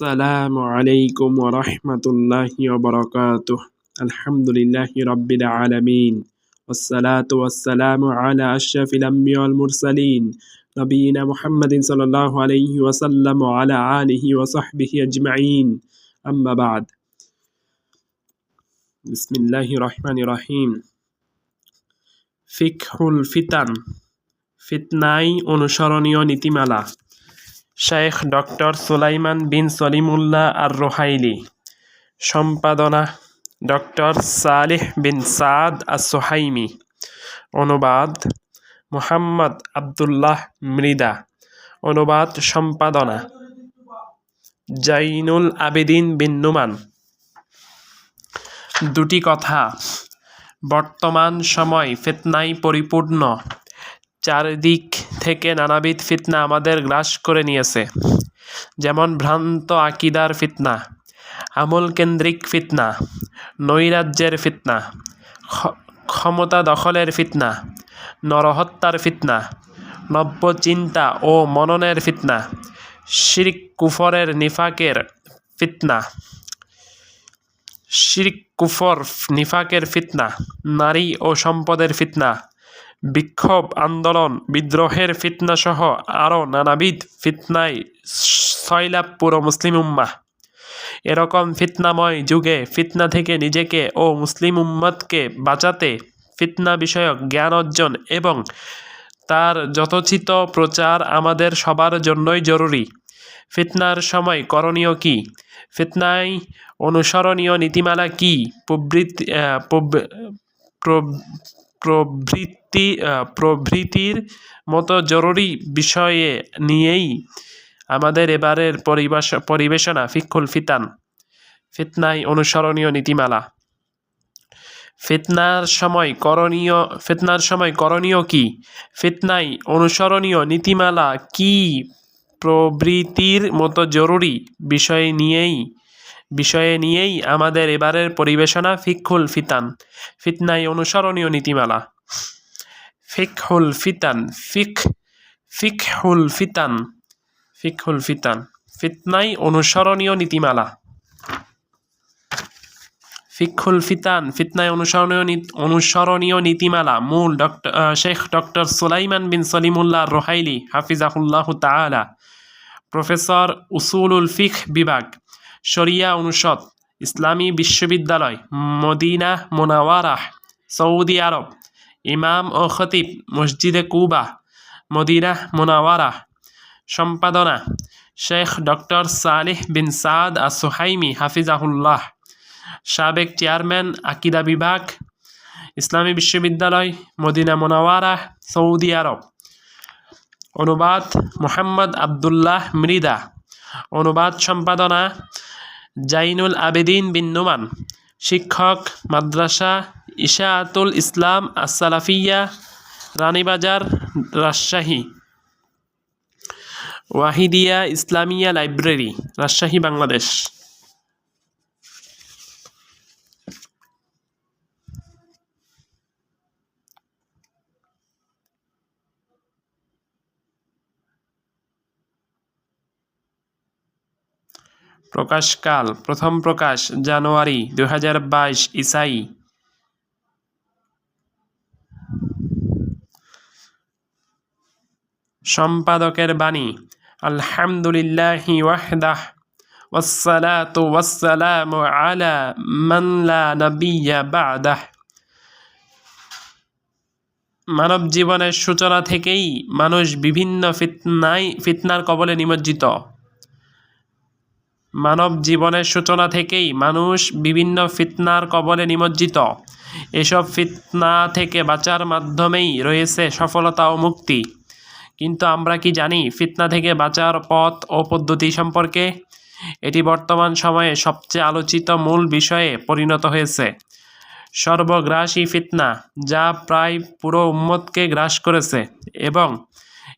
আসসালামু আলাইকুম ওয়া রাহমাতুল্লাহি ওয়া বারাকাতুহু। আলহামদুলিল্লাহি রাব্বিল আলামিন। ওয়াসসালাতু ওয়াসসালামু আলা আশরাফিল আমবিয়া ওয়াল মুরসালিন নবিয়িনা মুহাম্মাদিন সাল্লাল্লাহু আলাইহি ওয়া সাল্লাম ওয়া আলা আলিহি ওয়া সাহবিহি আজমাইন। আম্মা বা'দ। বিসমিল্লাহির রহমানির রহিম। ফিকহুল ফিতান, ফিতনায় অনুসরণীয় নীতিমালা। শেখ ডক্টর সুলাইমান বিন সলিমুল্লাহ আর রোহাইলি। সম্পাদনা ডক্টর সালেহ বিন সাদ আস-সুহাইমি। অনুবাদ মুহাম্মদ আব্দুল্লাহ মৃদা। অনুবাদ সম্পাদনা জাইনুল আবেদিন বিন নুমান। দুটি কথা। বর্তমান সময় ফিতনায় পরিপূর্ণ। চারদিক থেকে নানাবিধ ফিতনা আমাদের গ্রাস করে নিয়েছে, যেমন ভ্রান্ত আকিদার ফিতনা, আমল কেন্দ্রিক ফিতনা, নৈরাজ্যের ফিতনা, ক্ষমতা দখলের ফিতনা, নরহত্যার ফিতনা, নব্য চিন্তা ও মননের ফিতনা, শিরক কুফরের নিফাকের ফিতনা, নারী ও সম্পদের ফিতনা, বিক্ষোভ আন্দোলন বিদ্রোহের ফিতনা সহ আরও নানাবিধ ফিতনায় সয়লাভ পুরো মুসলিম উম্মাহ। এরকম ফিতনাময় যুগে ফিতনা থেকে নিজেকে ও মুসলিম উম্মতকে বাঁচাতে ফিতনা বিষয়ক জ্ঞান অর্জন এবং তার যথোচিত প্রচার আমাদের সবার জন্যই জরুরি। ফিতনার সময় করণীয় কি? ফিতনায় অনুসরণীয় নীতিমালা কি প্রভৃতির মতো জরুরি বিষয়ে নিয়েই আমাদের এবারের পরিবেশনা ফিকহুল ফিতান, ফিতনায় অনুসরণীয় নীতিমালা। ফিতনার সময় করণীয় কি? ফিতনায় অনুসরণীয় নীতিমালা কি প্রভৃতির মতো জরুরি বিষয়ে নিয়েই আমাদের এবারের পরিবেশনা ফিকহুল ফিতান, ফিতনায় অনুসরণীয় নীতিমালা। ফিকহুল ফিতান, ফিতনায় অনুসরণীয় নীতিমালা। ফিকহুল ফিতান, ফিতনায় অনুসরণীয় নীতিমালা। মূল শেখ ডক্টর সুলাইমান বিন সলিমুল্লাহ আর রোহাইলি হাফিজাহুল্লাহু তাআলা, প্রফেসর, উসুলুল ফিকহ বিভাগ, শরিয়া অনুষদ, ইসলামী বিশ্ববিদ্যালয়, মদিনা মুনাওয়ারাহ, সৌদি আরব। ইমাম ও খতিব, মসজিদে কুবা, মদিনা মুনাওয়ারাহ। সম্পাদনা শেখ ডক্টর সালেহ বিন সাদ আস-সুহাইমি হাফিজাহুল্লাহ, সাবেক চেয়ারম্যান, আকিদা বিভাগ, ইসলামী বিশ্ববিদ্যালয়, মদিনা মুনাওয়ারাহ, সৌদি আরব। অনুবাদ মুহাম্মদ আব্দুল্লাহ মৃদা। অনুবাদ সম্পাদনা জাইনুল আবেদিন বিন নুমান। শিক্ষক, মাদ্রাসা ইশাআতুল ইসলাম আস-সালাফিয়া, রানীবাজার, রাজশাহী। ওয়াহিদিয়া ইসলামিয়া লাইব্রেরি, রাজশাহী, বাংলাদেশ। প্রকাশকাল প্রথম প্রকাশ জানুয়ারি 2022 ইসাই। সম্পাদকের বাণী। আলহামদুলিল্লাহি ওয়াহদাহ ওয়াসসালাতু ওয়াসসালামু আলা মান লা নাবিয়্যা বা'দাহ। মানব জীবনের সূচনা থেকেই মানুষ বিভিন্ন ফিতনার কবলে নিমজ্জিত। এসব ফিতনা থেকে বাঁচার মাধ্যমেই রয়েছে সফলতা ও মুক্তি। কিন্তু আমরা কি জানি ফিতনা থেকে বাঁচার পথ ও পদ্ধতি সম্পর্কে? এটি বর্তমান সময়ে সবচেয়ে আলোচিত মূল বিষয়ে পরিণত হয়েছে। সর্বগ্রাসী ফিতনা, যা প্রায় পুরো উম্মতকে গ্রাস করেছে এবং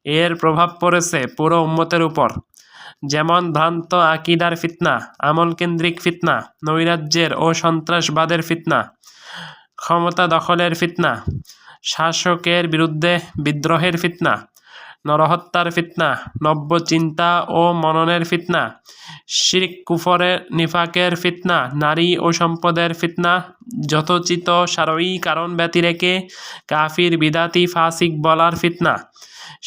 এর প্রভাব পড়েছে পুরো উম্মতের উপর। যেমন ভ্রান্ত আকিদার ফিতনা, আমল কেন্দ্রিক ফিতনা, নৈরাজ্যের ও সন্ত্রাসবাদের ফিতনা, ক্ষমতা দখলের ফিতনা, শাসকের বিরুদ্ধে বিদ্রোহের ফিতনা, নরহত্যার ফিতনা, নব্য চিন্তা ও মননের ফিতনা, শিরক কুফরের নিফাকের ফিতনা, নারী ও সম্পদের ফিতনা, যথোচিত শারঈ কারণ ব্যতিরেকে কাফির বিদাতি ফাসিক বলার ফিতনা,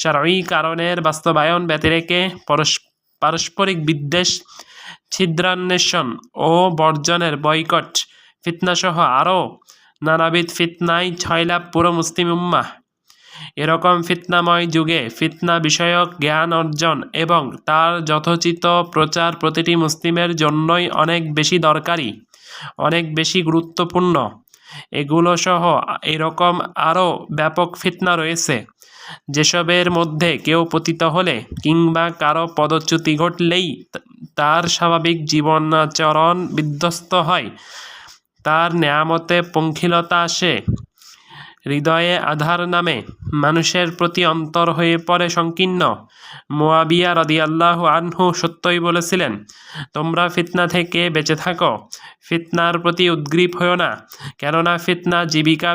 শারঈ কারণের বাস্তবায়ন ব্যতিরেকে পারস্পরিক বিদ্বেষ, ছিদ্রান্বেষণ ও বর্জনের বয়কট ফিতনাসহ আরও নানাবিধ ফিতনায় ছয়লাভ পুরো মুসলিম উম্মাহ। এরকম ফিতনাময় যুগে ফিতনা বিষয়ক জ্ঞান অর্জন এবং তার যথোচিত প্রচার প্রতিটি মুসলিমের জন্যই অনেক বেশি দরকারি, অনেক বেশি গুরুত্বপূর্ণ। এগুলো সহ এরকম আরও ব্যাপক ফিতনা রয়েছে, যেসবের মধ্যে কেউ পতিত হলে কিংবা কারো পদচ্যুতি ঘটলেই তার স্বাভাবিক জীবনাচরণ বিধ্বস্ত হয়, তার নেয়ামতে পঙ্কিলতা আসে, হৃদয়ে আধার নামে, মানুষের প্রতি অন্তর হয়ে পড়ে সংকীর্ণ। মুয়াবিয়া রাদিয়াল্লাহু আনহু সত্যই বলেছিলেন, তোমরা ফিতনা থেকে বেঁচে থাকো, ফিতনার প্রতি উদ্গ্রীব হও না, কেননা ফিতনা জীবিকা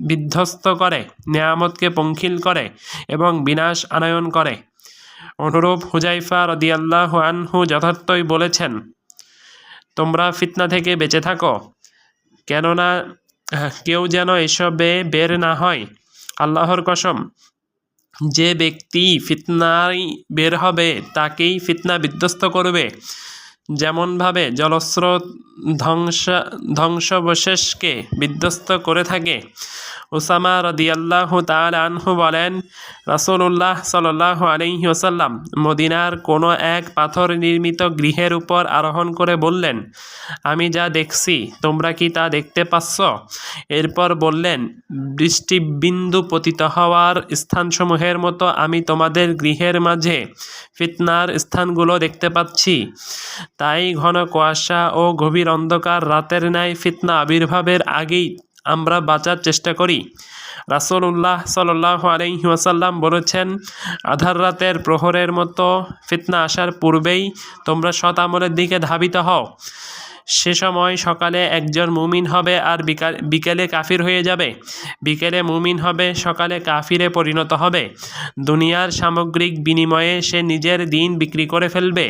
বিধ্বস্ত করে, নেয়ামতকে পঙ্কিল করে এবং বিনাশ আনয়ন করে। অনুরূপ হুজাইফা রাদিয়াল্লাহু আনহু যথার্থই বলেছেন, তোমরা ফিতনা থেকে বেঁচে থাকো, কেননা কেউ যেন এসবে বের না হয়। আল্লাহর কসম, যে ব্যক্তি ফিতনায় বের হবে তাকেই ফিতনা বিধ্বস্ত করবে, যেমনভাবে জলস্রোত ধ্বংসাবশেষকে বিধ্বস্ত করে থাকে। উসামা রাদিয়াল্লাহু তাআলা আনহু বলেন, রাসূলুল্লাহ সাল্লাল্লাহু আলাইহি ওয়াসাল্লাম মদিনার কোনো এক পাথর নির্মিত গৃহের উপর আরোহণ করে বললেন, আমি যা দেখছি তোমরা কি তা দেখতে পাচ্ছ? এরপর বললেন, বৃষ্টিবিন্দু পতিত হওয়ার স্থানসমূহের মতো আমি তোমাদের গৃহের মাঝে ফিতনার স্থানগুলো দেখতে পাচ্ছি। তাই ঘন কুয়াশা ও গভীর অন্ধকার রাতের ন্যায় ফিতনা আবির্ভাবের আগেই আমরা বাঁচার চেষ্টা করি। রাসূলুল্লাহ সাল্লাল্লাহু আলাইহি ওয়াসাল্লাম বলেছেন, আধার রাতের প্রহরের মতো ফিতনা আসার পূর্বেই তোমরা সৎ আমলের দিকে ধাবিত হও। সে সময় সকালে একজন মুমিন হবে আর বিকেলে কাফির হয়ে যাবে, বিকেলে মুমিন হবে, সকালে কাফিরে পরিণত হবে। দুনিয়ার সামগ্রিক বিনিময়ে সে নিজের দিন বিক্রি করে ফেলবে।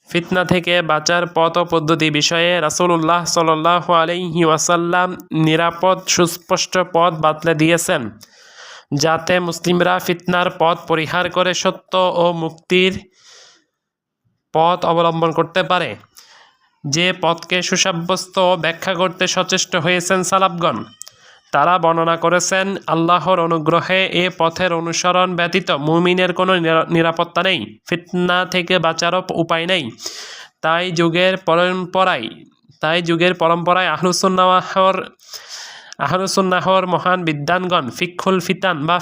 ফিতনা থেকে বাঁচার পথ ও পদ্ধতি বিষয়ে রাসূলুল্লাহ সাল্লাল্লাহু আলাইহি ওয়াসাল্লাম নিরাপদ সুস্পষ্ট পথ বাতলে দিয়েছেন, যাতে মুসলিমরা ফিতনার পথ পরিহার করে সত্য ও মুক্তির পথ অবলম্বন করতে পারে। যে পথকে সুসাব্যস্ত ও ব্যাখ্যা করতে সচেষ্ট হয়েছেন সালাফগণ, তারা বর্ণনা করেছেন, আল্লাহর অনুগ্রহে এ পথের অনুসরণ ব্যতীত মুমিনের কোনো নিরাপত্তা নেই, ফিতনা থেকে বাঁচারও উপায় নেই। তাই যুগের পরম্পরায় আহলুসুন্নাহর মহান বিদ্বানগণ ফিকহুল ফিতান বা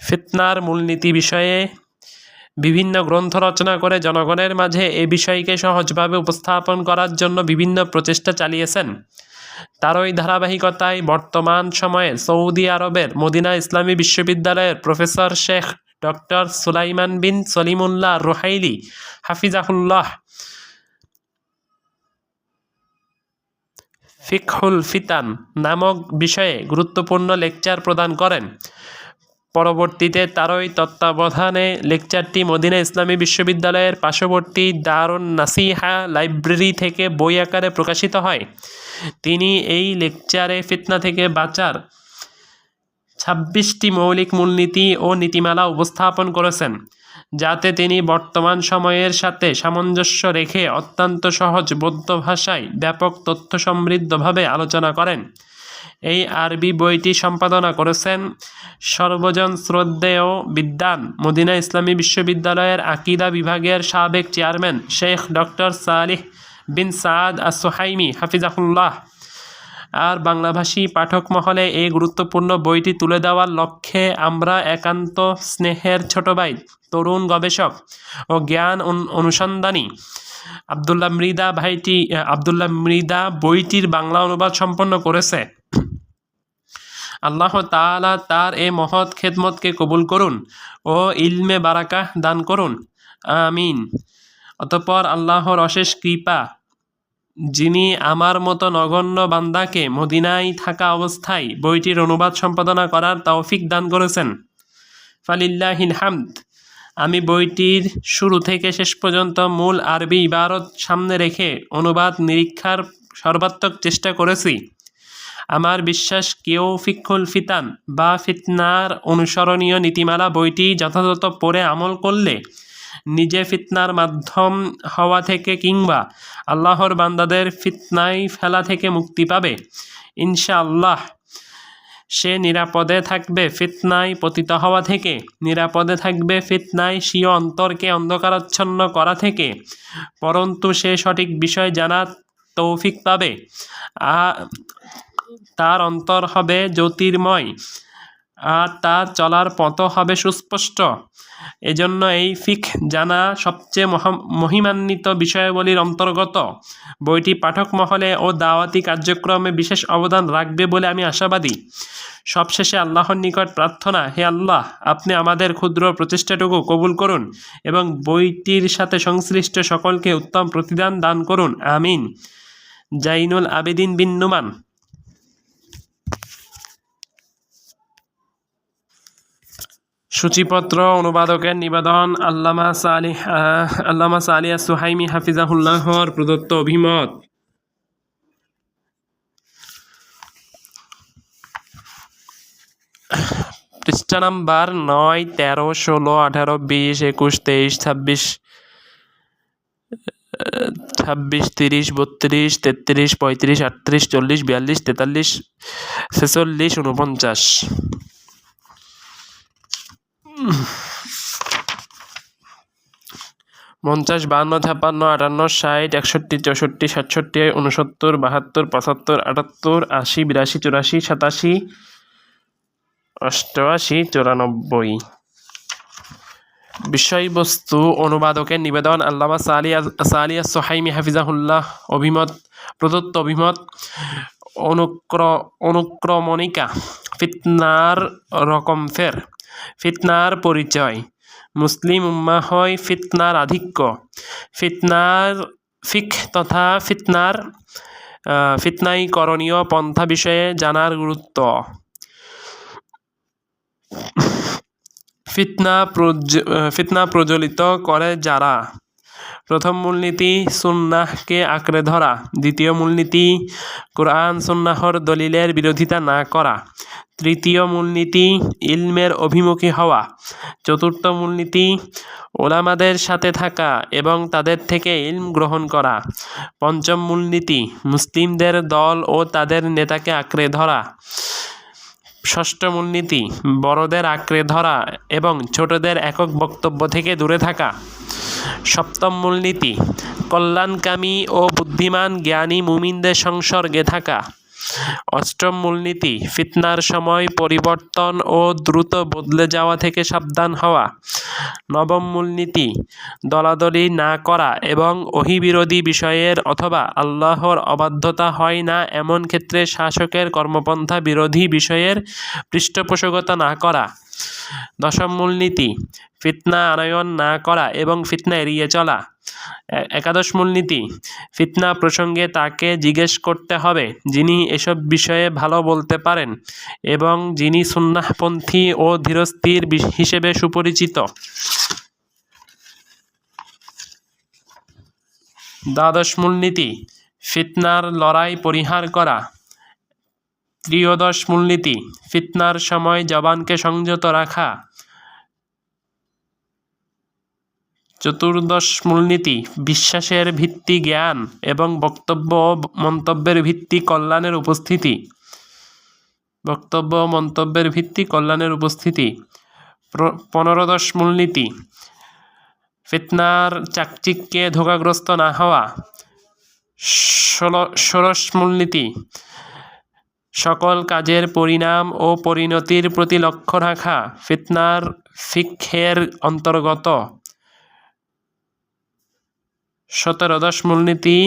ফিতনার মূলনীতি বিষয়ে বিভিন্ন গ্রন্থ রচনা করে জনগণের মাঝে এ বিষয়কে সহজভাবে উপস্থাপন করার জন্য বিভিন্ন প্রচেষ্টা চালিয়েছেন। তারই ধারাবাহিকতায় বর্তমান সময়ে সৌদি আরবের মদিনা ইসলামী বিশ্ববিদ্যালয়ের প্রফেসর শেখ ডক্টর সুলাইমান বিন সলিমুল্লাহ রুহাইলি হাফিজাহুল্লাহ ফিকহুল ফিতান নামক বিষয়ে গুরুত্বপূর্ণ লেকচার প্রদান করেন। পরবর্তীতে তারই তত্ত্বাবধানে লেকচারটি মদিনা ইসলামী বিশ্ববিদ্যালয়ের পার্শ্ববর্তী দারুন নাসিহা লাইব্রেরি থেকে বই আকারে প্রকাশিত হয়। তিনি এই লেকচারে ফিতনা থেকে বাঁচার 26টি মৌলিক মূলনীতি ও নীতিমালা উপস্থাপন করেছেন, যাতে তিনি বর্তমান সময়ের সাথে সামঞ্জস্য রেখে অত্যন্ত সহজ বোধ্য ভাষায় ব্যাপক তথ্য সমৃদ্ধভাবে আলোচনা করেন। এই আরবি বইটি সম্পাদনা করেছেন সর্বজন শ্রদ্ধেয় বিদ্বান মদিনা ইসলামী বিশ্ববিদ্যালয়ের আকিদা বিভাগের সাবেক চেয়ারম্যান শেখ ডক্টর সালিহ বিন সাদ আস-সুহাইমি হাফিজাহুল্লাহ। আর বাংলাভাষী পাঠক মহলে এই গুরুত্বপূর্ণ বইটি তুলে দেওয়ার লক্ষ্যে আমরা একান্ত স্নেহের ছোট ভাই, তরুণ গবেষক ও জ্ঞান অনুসন্ধানী আবদুল্লাহ মৃদা বইটির বাংলা অনুবাদ সম্পন্ন করেছে। আল্লাহ তাআলা তার এই মহৎ খেদমতকে কবুল করুন ও ইলমে বারাকাহ দান করুন, আমিন। অতঃপর আল্লাহর অশেষ কৃপা যিনি আমার মতো নগণ্য বান্দাকে মদিনায় থাকা অবস্থায় বইটির অনুবাদ সম্পাদনা করার তৌফিক দান করেছেন। ফালিল্লাহিল হামদ। আমি বইটির শুরু থেকে শেষ পর্যন্ত মূল আরবি ইবারত সামনে রেখে অনুবাদ নিরীক্ষার সর্বাত্মক চেষ্টা করেছি। আমার বিশ্বাস কেউ ফিকহুল ফিতান বা ফিতনার অনুসরণীয় নীতিমালা বইটি যথাযথ পড়ে আমল করলে নিজে ফিতনার মাধ্যম হওয়া থেকে কিংবা আল্লাহর বান্দাদের ফিতনায় ফেলা থেকে মুক্তি পাবে। ইনশাআল্লাহ সে নিরাপদে থাকবে ফিতনায় পতিত হওয়া থেকে, নিরাপদে থাকবে ফিতনায় স্বীয় অন্তরকে অন্ধকারাচ্ছন্ন করা থেকে, পরন্তু সে সঠিক বিষয় জানার তৌফিক পাবে। তার অন্তর হবে জ্যোতির্ময় আর তার চলার পথও হবে সুস্পষ্ট। এজন্য এই ফিক জানা সবচেয়ে মহিমান্বিত বিষয়াবলীর অন্তর্গত। বইটি পাঠক মহলে ও দাওয়াতি কার্যক্রমে বিশেষ অবদান রাখবে বলে আমি আশাবাদী। সবশেষে আল্লাহর নিকট প্রার্থনা, হে আল্লাহ, আপনি আমাদের ক্ষুদ্র প্রচেষ্টাটুকু কবুল করুন এবং বইটির সাথে সংশ্লিষ্ট সকলকে উত্তম প্রতিদান দান করুন। আমিন। জাইনুল আবেদিন বিন নুমান। সূচিপত্র অনুবাদকের নিবেদন। আল্লামা সালিহ সুহাইমি হাফিজাহুল্লাহর প্রদত্ত অভিমত। পৃষ্ঠা নাম্বার 9, 13, 16, 18, 20, 21, 23, 26, 30, 32, 33, 35, 38, 40, 42, 43, 46, 49। 50, 52, 53, 58, 60, 61, 64, 67, 69, 72, 75, 78, 80, 82, 84, 87, 88, 94। বিষয়বস্তু অনুবাদকের নিবেদন। আল্লামা সালিহ সুহাইমি হাফিজাহুল্লাহ অভিমত। প্রদত্ত অভিমত। অনুক্রমণিকা। ফিতনার রকমফের। ফিতনার পরিচয়। মুসলিম উম্মাহয় ফিতনার আধিক্য। ফিতনার ফিক তথা ফিতনাই করণীয় পন্থা বিষয়ে জানার গুরুত্ব। ফিতনা প্রজ্বলিত করে যারা। প্রথম মূলনীতি সুন্নাহকে আঁকড়ে ধরা। দ্বিতীয় মূলনীতি কোরআন সুন্নাহর দলিলের বিরোধিতা না করা। তৃতীয় মূলনীতি ইলমের অভিমুখী হওয়া। চতুর্থ মূলনীতি ওলামাদের সাথে থাকা এবং তাদের থেকে ইলম গ্রহণ করা। পঞ্চম মূলনীতি মুসলিমদের দল ও তাদের নেতাকে আঁকড়ে ধরা। ষষ্ঠ মূলনীতি বড়দের আঁকড়ে ধরা এবং ছোটদের একক বক্তব্য থেকে দূরে থাকা। সপ্তম মূলনীতি কল্যাণকামী ও বুদ্ধিমান জ্ঞানী মুমিনদের সংসর্গে থাকা। অষ্টম মূলনীতি ফিতনার সময় পরিবর্তন ও দ্রুত বদলে যাওয়া থেকে সাবধান হওয়া। নবম মূলনীতি দলাদলি না করা এবং ওহীবিরোধী বিষয়ের অথবা আল্লাহর অবাধ্যতা হয় না এমন ক্ষেত্রে শাসকের কর্মপন্থা বিরোধী বিষয়ের পৃষ্ঠপোষকতা না করা। দশম মূলনীতি ফিতনা আনয়ন না করা এবং ফিতনা এড়িয়ে চলা। একাদশ মূলনীতি ফিতনা প্রসঙ্গে তাকে জিজ্ঞেস করতে হবে যিনি এসব বিষয়ে ভালো বলতে পারেন এবং যিনি সুন্নাহপন্থী ও ধীরস্থির হিসেবে সুপরিচিত। দ্বাদশ মূলনীতি ফিতনার লড়াই পরিহার করা। ত্রয়োদশ মূলনীতি ফিতনার সময় জবানকে সংযত রাখা। চতুর্দশ মূলনীতি বিশ্বাসের ভিত্তি জ্ঞান এবং বক্তব্য মন্তব্যের ভিত্তি কল্যাণের উপস্থিতি। পনেরোদশ মূলনীতি ফিতনার চাকচিক্যে ধোঁকাগ্রস্ত না হওয়া। ষোড়শ মূলনীতি সকল কাজের পরিণাম ও পরিণতির প্রতি লক্ষ্য রাখা ফিতনার ফিকহের অন্তর্গত। সতেরোদশ মূলনীতি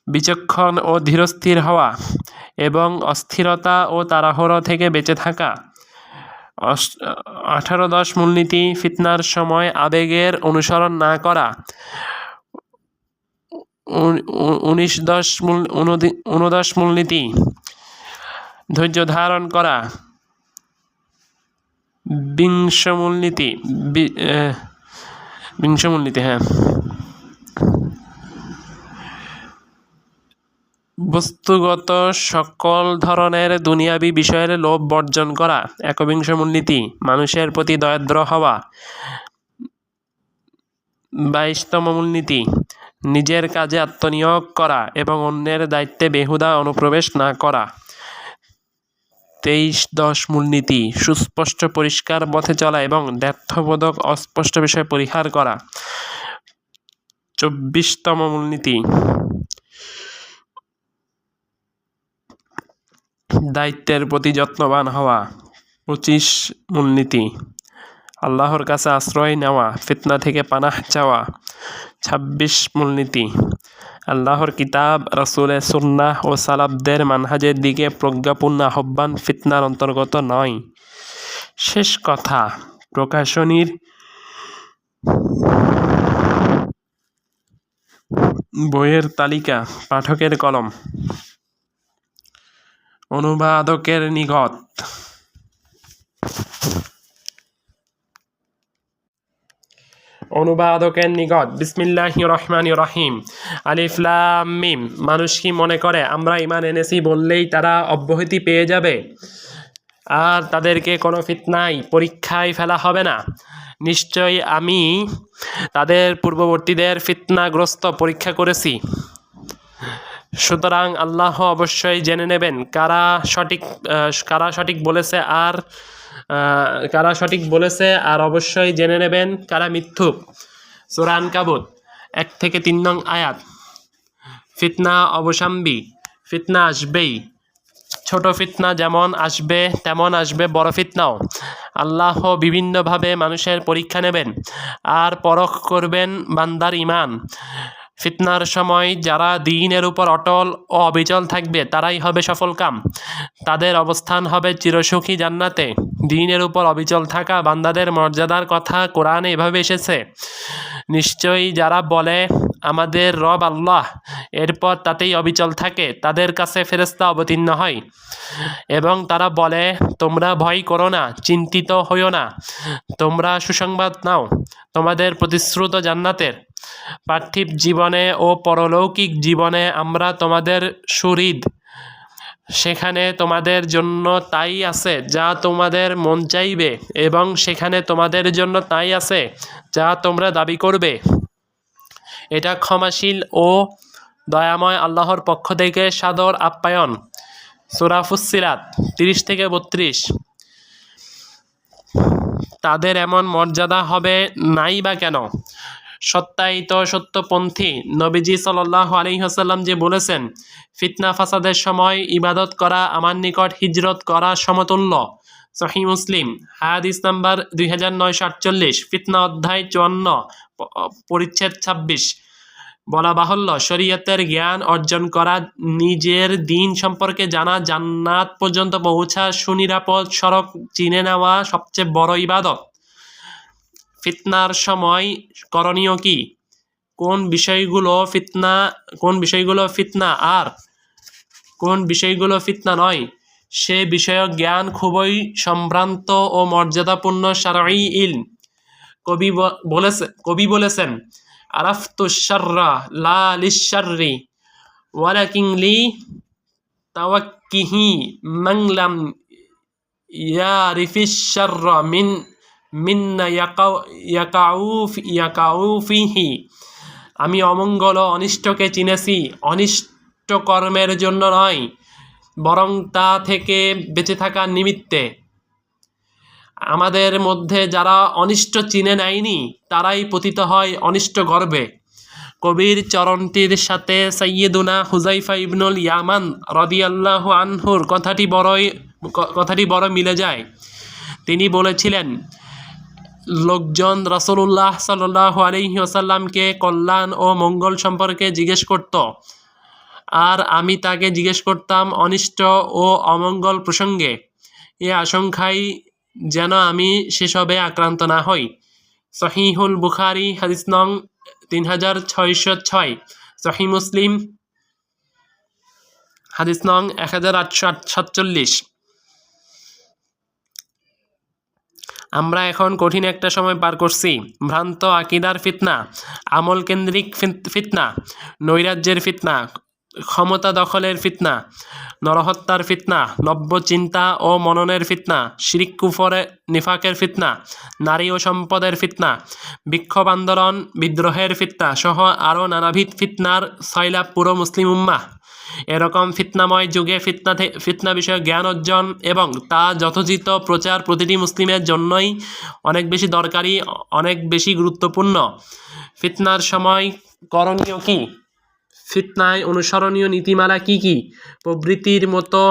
বিচক্ষণ ও ধীরস্থির হওয়া এবং অস্থিরতা ও তাড়াহুড়ো থেকে বেঁচে থাকা। 18দশ মূলনীতি ফিতনার সময় আবেগের অনুসরণ না করা। উনদশ মূলনীতি, ধৈর্য ধারণ করা। বিংশ মূলনীতি, হ্যাঁ, বস্তুগত সকল ধরনের দুনিয়াবি বিষয়ের লোভ বর্জন করা। একবিংশ মূলনীতি, মানুষের প্রতি দয়াদ্র হওয়া। 22তম মূলনীতি, নিজের কাজে আত্মনিয়োগ করা এবং অন্যের দায়িত্বে বেহুদা অনুপ্রবেশ না করা। 23-10 মূলনীতি, সুস্পষ্ট পরিষ্কার পথে চলা এবং দ্ব্যর্থবোধক অস্পষ্ট বিষয় পরিহার করা। 24তম মূলনীতি, দায়িত্বের প্রতি যত্নবান হওয়া। 25 মূলনীতি, আল্লাহর কাছে আশ্রয় নেওয়া, ফিতনা থেকে পানাহ চাওয়া। 26 মূলনীতি, আল্লাহর কিতাব, রাসূলের সুন্নাহ ও সালাফদের মানহাজের দিকে প্রজ্ঞাপূর্ণ আহ্বান ফিতনার অন্তর্গত নয়। শেষ কথা, প্রকাশনীর বইয়ের তালিকা, পাঠকের কলম, অনুবাদকের নিকট। বিসমিল্লাহির রহমানির রহিম। আলিফ লাম মিম। মানুষ কি মনে করে আমরা ঈমান এনেছি বললেই তারা অব্যাহতি পেয়ে যাবে আর তাদেরকে কোনো ফিতনায় পরীক্ষায় ফেলা হবে না? নিশ্চয়ই আমি তাদের পূর্ববর্তীদের ফিতনাগ্রস্ত পরীক্ষা করেছি। সুতরাং আল্লাহ অবশ্যই জেনে নেবেন কারা সঠিক বলেছে আর অবশ্যই জেনে নেবেন কারা মিথ্যুক। সূরা আনকাবুত 1-3 নং আয়াত। ফিতনা অবসাম্বী, ফিতনা আসবেই। ছোট ফিতনা যেমন আসবে তেমন আসবে বড় ফিতনাও। আল্লাহ বিভিন্নভাবে মানুষের পরীক্ষা নেবেন আর পরখ করবেন বান্দার ঈমান। ফিতনার সময় যারা দ্বীনের উপর অটল ও অবিচল থাকবে তারাই হবে সফলকাম। তাদের অবস্থান হবে চিরসুখী জান্নাতে। দ্বীনের উপর অবিচল থাকা বান্দাদের মর্যাদার কথা কোরআনে এভাবে এসেছে, নিশ্চয়ই যারা বলে আমাদের রব আল্লাহ, এরপর তাতেই অবিচল থাকে, তাদের কাছে ফেরেশতা অবতীর্ণ হয় এবং তারা বলে তোমরা ভয় করো না, চিন্তিত হইও না, তোমরা সুসংবাদ নাও তোমাদের প্রতিশ্রুত জান্নাতের। পার্থিব জীবনে ও পরলৌকিক জীবনে আমরা তোমাদের সুহৃদ, সেখানে তোমাদের জন্য তাই আছে যা তোমাদের মন চাইবে এবং সেখানে তোমাদের জন্য তাই আছে যা তোমরা দাবি করবে। এটা ক্ষমাশীল ও দয়াময় আল্লাহর পক্ষ থেকে সাদর আপ্যায়ন। সূরা ফুসসিলাত 30-32। তাদের এমন মর্যাদা হবে নাই বা কেন? সত্যায়িত সত্যপন্থী নবীজি সাল্লাল্লাহু আলাইহি ওয়াসাল্লাম যে বলেছেন, ফিতনা ফাসাদের সময় ইবাদত করা আমার নিকট হিজরত করা সমতুল্য। সহিহ মুসলিম হাদিস নাম্বার 2948। ফিতনা অধ্যায় 54 পরিচ্ছেদ 26। বলা বাহুল্য, শরীয়তের জ্ঞান অর্জন করা, নিজের দিন সম্পর্কে জানা, জান্নাত পর্যন্ত পৌঁছা, সুনিরাপদ সড়ক চিনে নেওয়া সবচেয়ে বড় ইবাদত। ফিতনার সময় করণীয় কি? কোন বিষয়গুলো ফিতনা আর কোন বিষয়গুলো ফিতনা নয় সে বিষয়ক জ্ঞান খুবই সম্ভ্রান্ত ও মর্যাদাপূর্ণ শারঈ ইলম। কবি বলেছেন, আরাফতুশ শাররা লা লিশ-শাররি ওয়ালাকিন লি তাওয়াক্কিহি মান লাম ইয়ারিফিশ শাররা মিন্না ইয়াকাউ ফিহি। আমি অমঙ্গল ও অনিষ্টকে চিনেছি, অনিষ্ট কর্মের জন্য নয় বরং তা থেকে বেঁচে থাকার নিমিত্তে। আমাদের মধ্যে যারা অনিষ্ট চিনে নেয়নি তারাই পতিত হয় অনিষ্ট গর্বে। কবির চরণটির সাথে সাইয়্যিদুনা হুযায়ফা ইবনুল ইয়ামান রাদিয়াল্লাহু আনহুর কথাটি বড় মিলে যায়। তিনি বলেছিলেন, লোকজন রাসূলুল্লাহ সাল্লাল্লাহু আলাইহি ওয়াসাল্লামকে কল্যাণ ও মঙ্গল সম্পর্কে জিজ্ঞেস করত আর আমি তাকে জিজ্ঞেস করতাম অনিষ্ট ও অমঙ্গল প্রসঙ্গে, এ আশঙ্কায় যেন আমি সেসবে আক্রান্ত না হই। সহিহুল বুখারী হাদিস নং 3606। সহিহ মুসলিম হাদিস নং 1847। আমরা এখন কঠিন একটা সময় পার করছি। ভ্রান্ত আকিদার ফিতনা, আমল কেন্দ্রিক ফিতনা, নৈরাজ্যের ফিতনা, ক্ষমতা দখলের ফিতনা, নরহত্যার ফিতনা, নব্য চিন্তা ও মননের ফিতনা, শিরিক কুফরে নিফাকের ফিতনা, নারী ও সম্পদের ফিতনা, বিক্ষোভ আন্দোলন বিদ্রোহের ফিতনা সহ আরও নানাবিধ ফিতনার সয়লাভ পুরো মুসলিম উম্মাহ। এরকম ফিতনাময় যুগে ফিতনা বিষয়ে জ্ঞান অর্জন এবং তা যথোচিত প্রচার প্রতিটি মুসলিমের জন্যই অনেক বেশি দরকারি, অনেক বেশি গুরুত্বপূর্ণ। ফিতনার সময় করণীয় কী, ফিতনায় অনুসরণীয় নীতিমালা কি কি প্রভৃতির মতো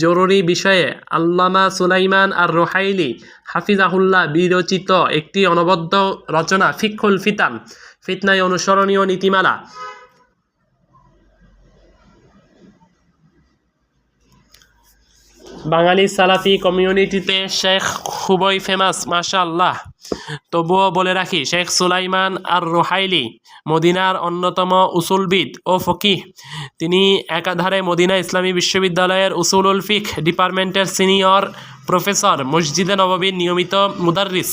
জরুরি বিষয়ে আল্লামা সুলাইমান আর রুহাইলি হাফিজাহুল্লাহ বিরচিত একটি অনবদ্য রচনা ফিকহুল ফিতান, ফিতনায় অনুসরণীয় নীতিমালা। বাঙালি সালাফি কমিউনিটিতে শেখ খুবই ফেমাস মাশাআল্লাহ। তবুও বলে রাখি, শেখ সুলাইমান আর রুহাইলি মদিনার অন্যতম উসুলবিদ ও ফকিহ। তিনি একাধারে মদিনা ইসলামী বিশ্ববিদ্যালয়ের উসুলুল ফিক ডিপার্টমেন্টের সিনিয়র প্রফেসর, মসজিদে নববীর নিয়মিত মুদাররিস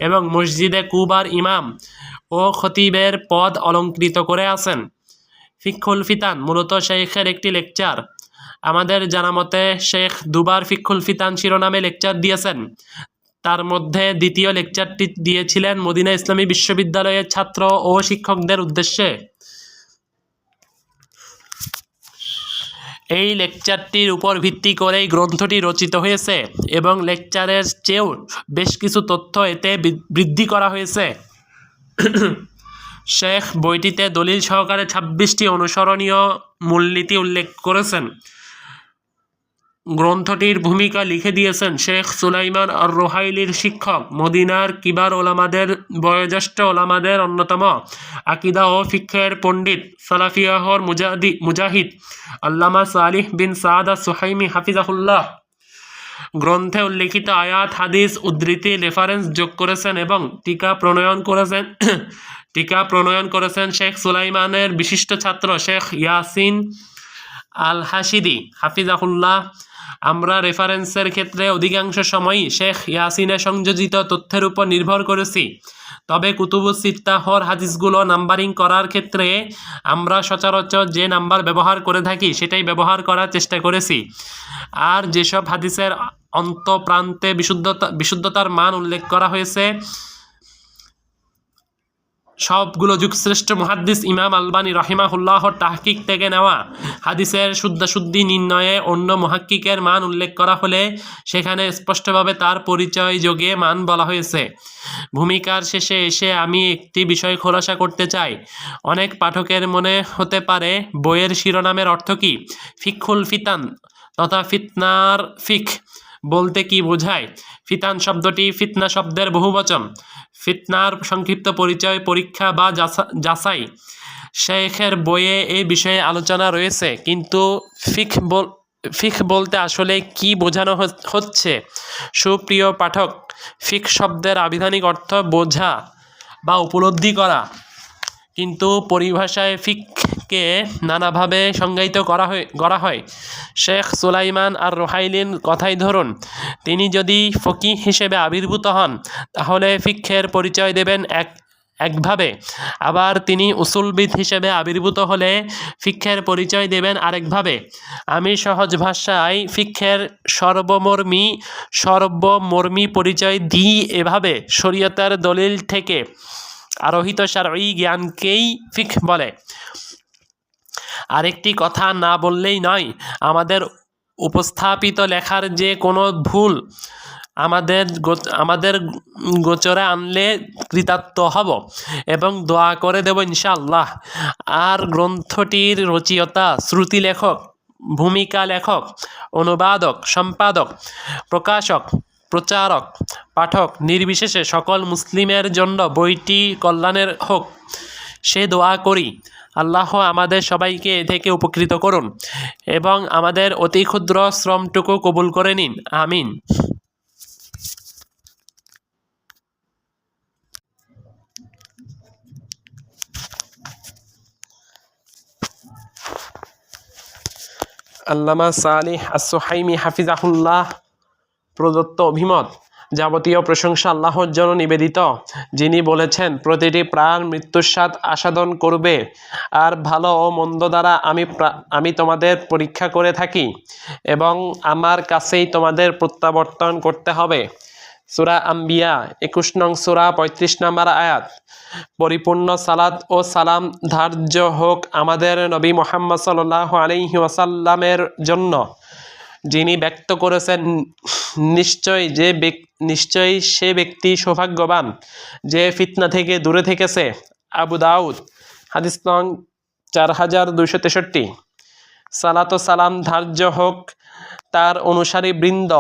এবং মসজিদে কুবার ইমাম ও খতিবের পদ অলঙ্কৃত করে আছেন। ফিকহুল ফিতান মূলত শেখের একটি লেকচার। আমাদের জানা মতে শেখ দুবার ফিকহুল ফিতান শিরোনামে লেকচার দিয়েছেন। তার মধ্যে দ্বিতীয় লেকচারটি দিয়েছিলেন মদিনা ইসলামী বিশ্ববিদ্যালয়ের ছাত্র ও শিক্ষকদের উদ্দেশ্যে। এই লেকচারটির উপর ভিত্তি করেই গ্রন্থটি রচিত হয়েছে এবং লেকচারের চেয়েও বেশ কিছু তথ্য এতে বৃদ্ধি করা হয়েছে। শেখ বইটিতে দলিল সহকারে 26টি অনুসরণীয় মূলনীতি উল্লেখ করেছেন। গ্রন্থটির ভূমিকা লিখে দিয়েছেন শেখ সুলাইমান আর রুহাইলির শিক্ষক, মদিনার কিবার ওলামাদের বয়োজ্যেষ্ঠ ওলামাদের অন্যতম, আকিদা ও ফিকহের পণ্ডিত, সালাফিয়াহর মুজাহিদ আল্লামা সালিহ বিন সাদ সুহাইমি হাফিজাহুল্লাহ। গ্রন্থে উল্লেখিত আয়াত হাদিস উদ্ধৃতি রেফারেন্স যোগ করেছেন এবং টিকা প্রণয়ন করেছেন শেখ সুলাইমানের বিশিষ্ট ছাত্র শেখ ইয়াসিন আল হাশিদি হাফিজাহুল্লাহ। আমরা রেফারেন্সের ক্ষেত্রে অধিকাংশ সময়ই শেখ ইয়াসিনের সংযোজিত তথ্যের উপর নির্ভর করেছি, তবে কুতুবুস সিত্তাহর হাদিসগুলো নাম্বারিং করার ক্ষেত্রে আমরা সচরাচর যে নাম্বার ব্যবহার করে থাকি সেটাই ব্যবহার করার চেষ্টা করেছি। আর যেসব হাদিসের অন্তপ্রান্তে বিশুদ্ধতার মান উল্লেখ করা হয়েছে সবগুলো যুগশ্রেষ্ঠ মুহাদ্দিস ইমাম আলবানী রাহিমাহুল্লাহর তাহকিক থেকে নেওয়া। হাদিসের শুদ্ধাশুদ্ধি নির্ণয়ে অন্য মুহাক্কিকের মান উল্লেখ করা হলে সেখানে স্পষ্টভাবে তার পরিচয় যোগে মান বলা হয়েছে। ভূমিকার শেষে এসে আমি একটি বিষয় খোলাসা করতে চাই। অনেক পাঠকের মনে হতে পারে বইয়ের শিরোনামের অর্থ কী, ফিকহুল ফিতান তথা ফিতনার ফিক বলতে কি বোঝায়। ফিতান শব্দটি ফিতনা শব্দের বহুবচন। ফিতনার সংক্ষিপ্ত পরিচয়, পরীক্ষা বা যাচাই। শেখের বইয়ে এই বিষয়ে আলোচনা রয়েছে, কিন্তু ফিক বলতে আসলে কি বোঝানো হচ্ছে। সুপ্রিয় পাঠক, ফিক শব্দের আবিধানিক অর্থ বোঝা বা উপলব্ধি করা, কিন্তু পরিভাষায় ফিককে নানাভাবে সংজ্ঞায়িত করা হয়। শেখ সুলাইমান আর রুহাইলির কথাই ধরুন, তিনি যদি ফকিহ হিসেবে আবির্ভূত হন তাহলে ফিকহের পরিচয় দেবেন একভাবে, আবার তিনি উসুলবিদ হিসেবে আবির্ভূত হলে ফিকহের পরিচয় দেবেন আরেকভাবে। আমি সহজ ভাষায় ফিকহের সর্বমর্মী পরিচয় দিই এভাবে: শরীয়তের দলিল থেকে আরোহিত শারঈ জ্ঞানকেই ফিক বলে। আরেকটি কথা না বললেই নয়, আমাদের উপস্থাপিত লেখার যে কোনো ভুল আমাদের গোচরে আনলে কৃতার্থ হব এবং দোয়া করে দেব ইনশাআল্লাহ। আর গ্রন্থটির রচয়িতা, শ্রুতি লেখক, ভূমিকা লেখক, অনুবাদক, সম্পাদক, প্রকাশক, প্রচারক, পাঠক নির্বিশেষে সকল মুসলিমের জন্য বইটি কল্যাণের হোক সে দোয়া করি। আল্লাহ আমাদের সবাইকে এ থেকে উপকৃত করুন এবং আমাদের অতি ক্ষুদ্র শ্রমটুকু কবুল করে নিন, আমিন। আল্লামা সালিহ আস-সুহাইমি হাফিজাহুল্লাহ প্রদত্ত অভিমত। যাবতীয় প্রশংসা আল্লাহর জন্য নিবেদিত, যিনি বলেছেন, প্রতিটি প্রাণ মৃত্যুর স্বাদ আস্বাদন করবে, আর ভালো ও মন্দ দ্বারা আমি তোমাদের পরীক্ষা করে থাকি এবং আমার কাছেই তোমাদের প্রত্যাবর্তন করতে হবে। সূরা আম্বিয়া 21 নং সূরা 35 নম্বর আয়াত। পরিপূর্ণ সালাত ও সালাম ধার্য হোক আমাদের নবী মুহাম্মদ সাল্লাল্লাহু আলাইহি ওয়াসাল্লামের জন্য, যিনি ব্যক্ত করেছেন, নিশ্চয়ই সে ব্যক্তি সৌভাগ্যবান যে ফিতনা থেকে দূরে থেকেছে। আবু দাউদ হাদিস নং 4263। সালাত ও সালাম ধার্য হোক তার অনুসারী বৃন্দ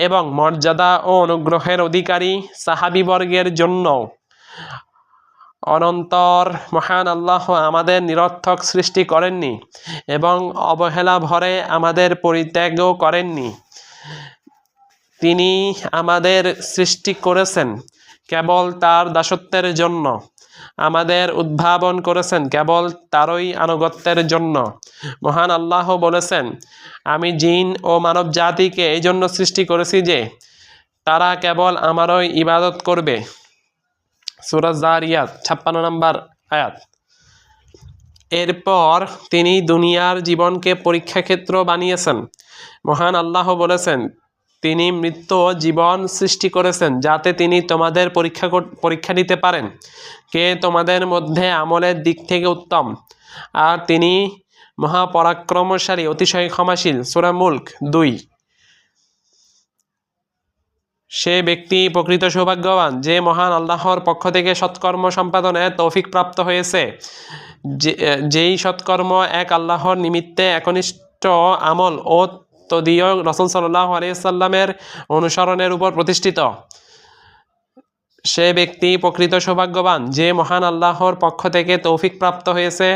এবং মর্যাদা ও অনুগ্রহের অধিকারী সাহাবীবর্গের জন্য। অনন্তর মহান আল্লাহ আমাদের নিরর্থক সৃষ্টি করেননি এবং অবহেলা ভরে আমাদের পরিত্যাগও করেননি। তিনি আমাদের সৃষ্টি করেছেন কেবল তার দাসত্বের জন্য, আমাদের উদ্ভাবন করেছেন কেবল তারই আনুগত্যের জন্য। মহান আল্লাহ বলেছেন, আমি জিন ও মানব জাতিকে এই জন্য সৃষ্টি করেছি যে তারা কেবল আমারই ইবাদত করবে। সূরা যারিয়াত 56 নম্বর আয়াত। এরপর তিনি দুনিয়ার জীবনকে পরীক্ষা ক্ষেত্র বানিয়েছেন। মহান আল্লাহ বলেছেন, তিনি মৃত্যু ও জীবন সৃষ্টি করেছেন যাতে তিনি তোমাদের পরীক্ষা নিতে পারেন কে তোমাদের মধ্যে আমলের দিক থেকে উত্তম, আর তিনি মহাপরাক্রমশালী অতিশয় ক্ষমাশীল। সূরা মুলক 2। সে ব্যক্তি প্রকৃত সৌভাগ্যবান যে মহান আল্লাহর পক্ষ থেকে সৎকর্ম সম্পাদনে তৌফিক প্রাপ্ত হয়েছে, যেই সৎকর্ম এক আল্লাহর নিমিত্তে একনিষ্ঠ আমল ও তদীয় রাসূল সাল্লাল্লাহু আলাইহি ওয়াসাল্লামের অনুসরণের উপর প্রতিষ্ঠিত। সে ব্যক্তি প্রকৃত সৌভাগ্যবান যে মহান আল্লাহর পক্ষ থেকে তৌফিক প্রাপ্ত হয়েছে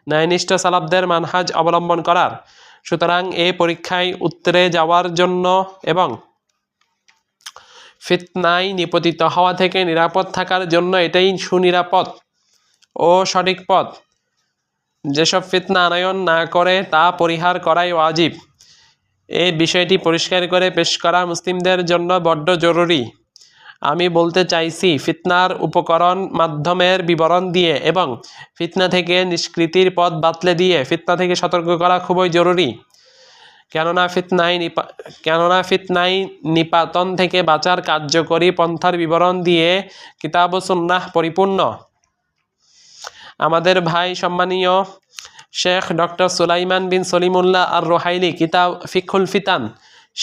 ন্যায়নিষ্ঠ সালাফদের মানহাজ অবলম্বন করার। সুতরাং এই পরীক্ষায় উত্তরে যাওয়ার জন্য এবং ফিতনায় নিপতিত হওয়া থেকে নিরাপদ থাকার জন্য এটাই সুনিরাপদ ও সঠিক পথ। যেসব ফিতনা আনয়ন না করে তা পরিহার করাই ওয়াজিব। এই বিষয়টি পরিষ্কার করে পেশ করা মুসলিমদের জন্য বড্ড জরুরি। আমি বলতে চাইছি, ফিতনার উপকরণ মাধ্যমের বিবরণ দিয়ে এবং ফিতনা থেকে নিষ্কৃতির পথ বাতলে দিয়ে ফিতনা থেকে সতর্ক করা খুবই জরুরি। কেননা ফিতনায় নিপাতন থেকে বাঁচার কার্যকরী পন্থার বিবরণ দিয়ে কিতাব ও সুন্নাহ পরিপূর্ণ। আমাদের ভাই সম্মানীয় শেখ ডক্টর সুলাইমান বিন সলিমুল্লাহ আর রোহাইলি কিতাব ফিকহুল ফিতান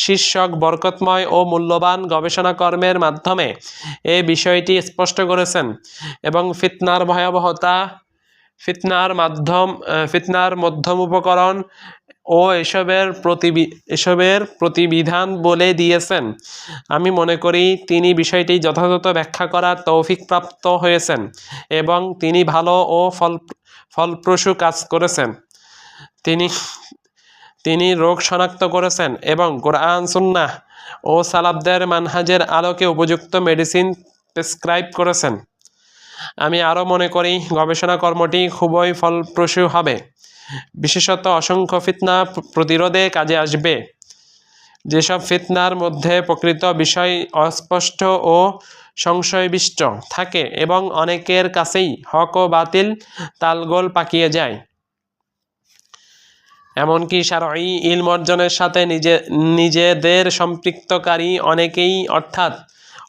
শীর্ষক বরকতময় ও মূল্যবান গবেষণা কর্মের মাধ্যমে এই বিষয়টি স্পষ্ট করেছেন এবং ফিতনার ভয়াবহতা, ফিতনার মধ্যম উপকরণ ও এসবের প্রতিবিধান বলে দিয়েছেন। আমি মনে করি তিনি বিষয়টি যথাযথ ব্যাখ্যা করার তৌফিক প্রাপ্ত হয়েছেন এবং তিনি ভালো ও ফলপ্রসূ কাজ করেছেন। তিনি রোগ শনাক্ত করেছেন এবং কোরআন, সুন্নাহ ও সালাফদের মানহাজের আলোকে উপযুক্ত মেডিসিন প্রেসক্রাইব করেছেন। আমি আরও মনে করি গবেষণা কর্মটি খুবই ফলপ্রসূ হবে, বিশেষত অসংখ্য ফিতনা প্রতিরোধে কাজে আসবে। যেসব ফিতনার মধ্যে প্রকৃত বিষয় অস্পষ্ট ও সংশয়বিষ্ট থাকে এবং অনেকের কাছেই হক ও বাতিল তালগোল পাকিয়ে যায়, এমনকি শারঈ ইলম অর্জনের সাথে নিজেদের সম্পৃক্তকারী অনেকেই, অর্থাৎ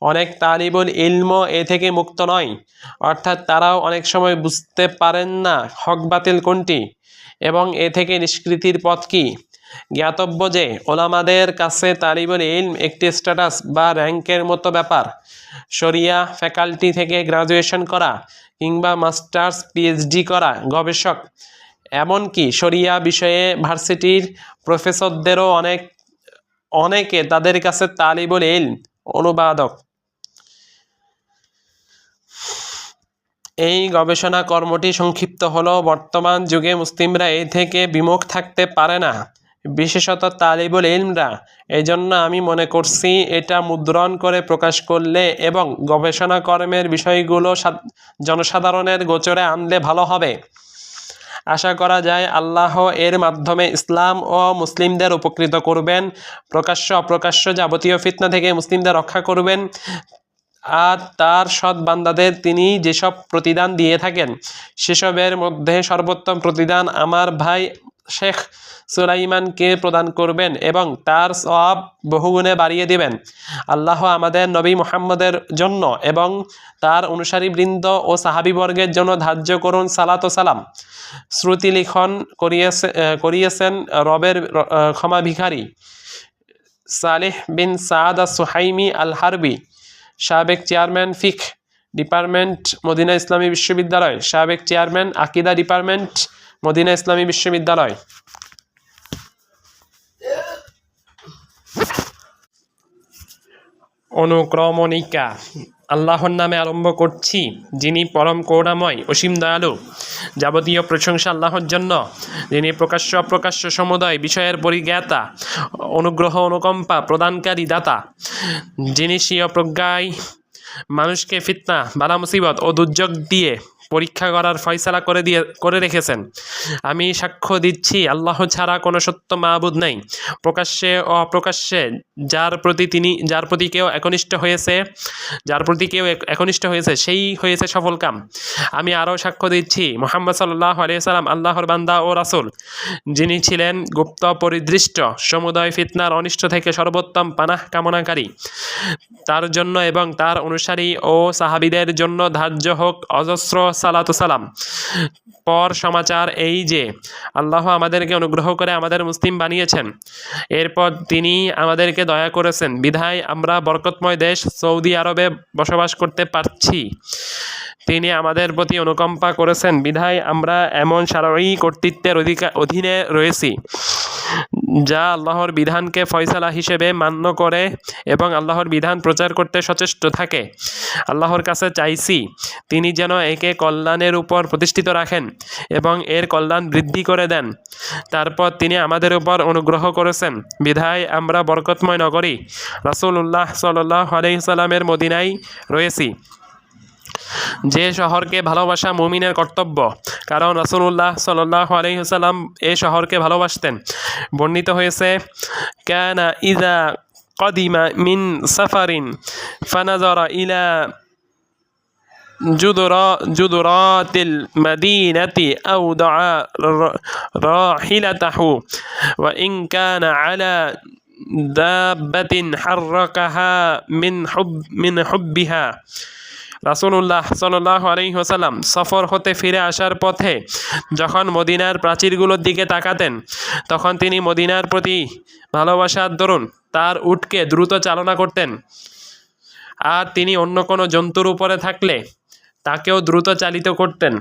অনেক তালিবুল ইলমও এ থেকে মুক্ত নয়। অর্থাৎ তারাও অনেক সময় বুঝতে পারেন না হক বাতিল কোনটি এবং এ থেকে নিষ্কৃতির পথ কী। জ্ঞাতব্য যে ওলামাদের কাছে তালিবুল ইলম একটি স্ট্যাটাস বা র্যাঙ্কের মতো ব্যাপার। শরিয়া ফ্যাকাল্টি থেকে গ্রাজুয়েশন করা কিংবা মাস্টার্স, পিএইচডি করা গবেষক, এমনকি শরিয়া বিষয়ে ভার্সিটির প্রফেসরদেরও অনেকে তাদের কাছে তালিবুল ইলম, অনুবাদক। এই গবেষণা কর্মটি সংক্ষিপ্ত হলেও বর্তমান যুগে মুসলিমরা এ থেকে বিমুখ থাকতে পারে না, বিশেষত তালিবুল ইলমরা। এজন্য আমি মনে করছি এটা মুদ্রণ করে প্রকাশ করলে এবং গবেষণা কর্মের বিষয়গুলো জনসাধারণের গোচরে আনলে ভালো হবে। আশা করা যায় আল্লাহ এর মাধ্যমে ইসলাম ও মুসলিমদের উপকৃত করবেন, প্রকাশ্য অপ্রকাশ্য যাবতীয় ফিতনা থেকে মুসলিমদের রক্ষা করবেন। আর তার সৎ বান্দাদের তিনি যেসব প্রতিদান দিয়ে থাকেন সেসবের মধ্যে সর্বোত্তম প্রতিদান আমার ভাই শেখ সুলাইমানকে প্রদান করবেন এবং তার সওয়াব বহুগুণে বাড়িয়ে দিবেন। আল্লাহ আমাদের নবী মুহাম্মদের জন্য এবং তার অনুসারীবৃন্দ ও সাহাবীবর্গের জন্য ধার্য করুন সালাত ও সালাম। শ্রুতি লিখন করিয়েছেন রবের ক্ষমা ভিখারি সালেহ বিন সাদ সুহাইমি আল হারবি, সাবেক চেয়ারম্যান ফিক ডিপার্টমেন্ট মদিনা ইসলামী বিশ্ববিদ্যালয়, সাবেক চেয়ারম্যান আকিদা ডিপার্টমেন্ট মদিনা ইসলামী বিশ্ববিদ্যালয়। অনুক্রমণিকা। আল্লাহর নামে আরম্ভ করছি, যিনি পরম করুণাময় অসীম দয়ালু। যাবতীয় প্রশংসা আল্লাহর জন্য, যিনি প্রকাশ্য অপ্রকাশ্য সমুদয় বিষয়ের পরিজ্ঞাতা, অনুগ্রহ অনুকম্পা প্রদানকারী দাতা, যিনি স্বীয় প্রজ্ঞায় মানুষকে ফিতনা, বালা মুসিবত ও দুর্যোগ দিয়ে পরীক্ষা করার ফয়সালা করে রেখেছেন। আমি সাক্ষ্য দিচ্ছি আল্লাহ ছাড়া কোনো সত্য মাবুদ নেই, প্রকাশ্যে ও অপ্রকাশ্যে যার প্রতি কেউ একনিষ্ঠ হয়েছে সেই হয়েছে সফলকাম। আমি আরও সাক্ষ্য দিচ্ছি মুহাম্মদ সাল্লাল্লাহু আলাইহি ওয়াসাল্লাম আল্লাহর বান্দা ও রাসূল, যিনি ছিলেন গুপ্ত পরিদৃষ্ট সমুদয় ফিতনার অনিষ্ট থেকে সর্বোত্তম পানাহ কামনাকারী। তার জন্য এবং তার অনুসারী ও সাহাবীদের জন্য ধার্য হোক অজস্র সালাতু সালাম। পর সমাচার এই যে আল্লাহ আমাদেরকে অনুগ্রহ করে আমাদের মুসলিম বানিয়েছেন, এরপর তিনি আমাদেরকে দয়া করেছেন বিধায় আমরা বরকতময় দেশ সৌদি আরবে বসবাস করতে পারছি। তিনি আমাদের প্রতি অনুকম্পা করেছেন বিধায় আমরা এমন শারঈ কর্তৃত্বের অধীনে রয়েছি যা আল্লাহর বিধানকে ফয়সালা হিসেবে মান্য করে এবং আল্লাহর বিধান প্রচার করতে সচেষ্ট থাকে। আল্লাহর কাছে চাইছি তিনি যেন একে কল্যাণের উপর প্রতিষ্ঠিত রাখেন এবং এর কল্যাণ বৃদ্ধি করে দেন। তারপর তিনি আমাদের উপর অনুগ্রহ করেছেন বিধায় আমরা বরকতময় নগরী রাসূলুল্লাহ সাল্লাল্লাহু আলাইহি সাল্লামের মদিনায় রয়েছি, যে শহরকে ভালোবাসা মুমিনের কর্তব্য, কারণ রাসূলুল্লাহ সাল্লাল্লাহু আলাইহি ওয়াসাল্লাম এই শহরকে ভালোবাসতেন। বর্ণিত হয়েছে কানা ইযা قدم من سفر فنظر إلى جدرات المدينة أودع راحلته وإن كان على دابة حركها من حبها। রাসূলুল্লাহ সাল্লাল্লাহু আলাইহি ওয়াসাল্লাম সফর হতে ফিরে আসার পথে যখন মদিনার প্রাচীরগুলোর দিকে তাকাতেন, তখন তিনি মদিনার প্রতি ভালোবাসার দরুন তার উটকে দ্রুত চালনা করতেন, আর তিনি অন্য কোনো জন্তুর উপরে থাকলে তাকেও দ্রুত চালিত করতেন।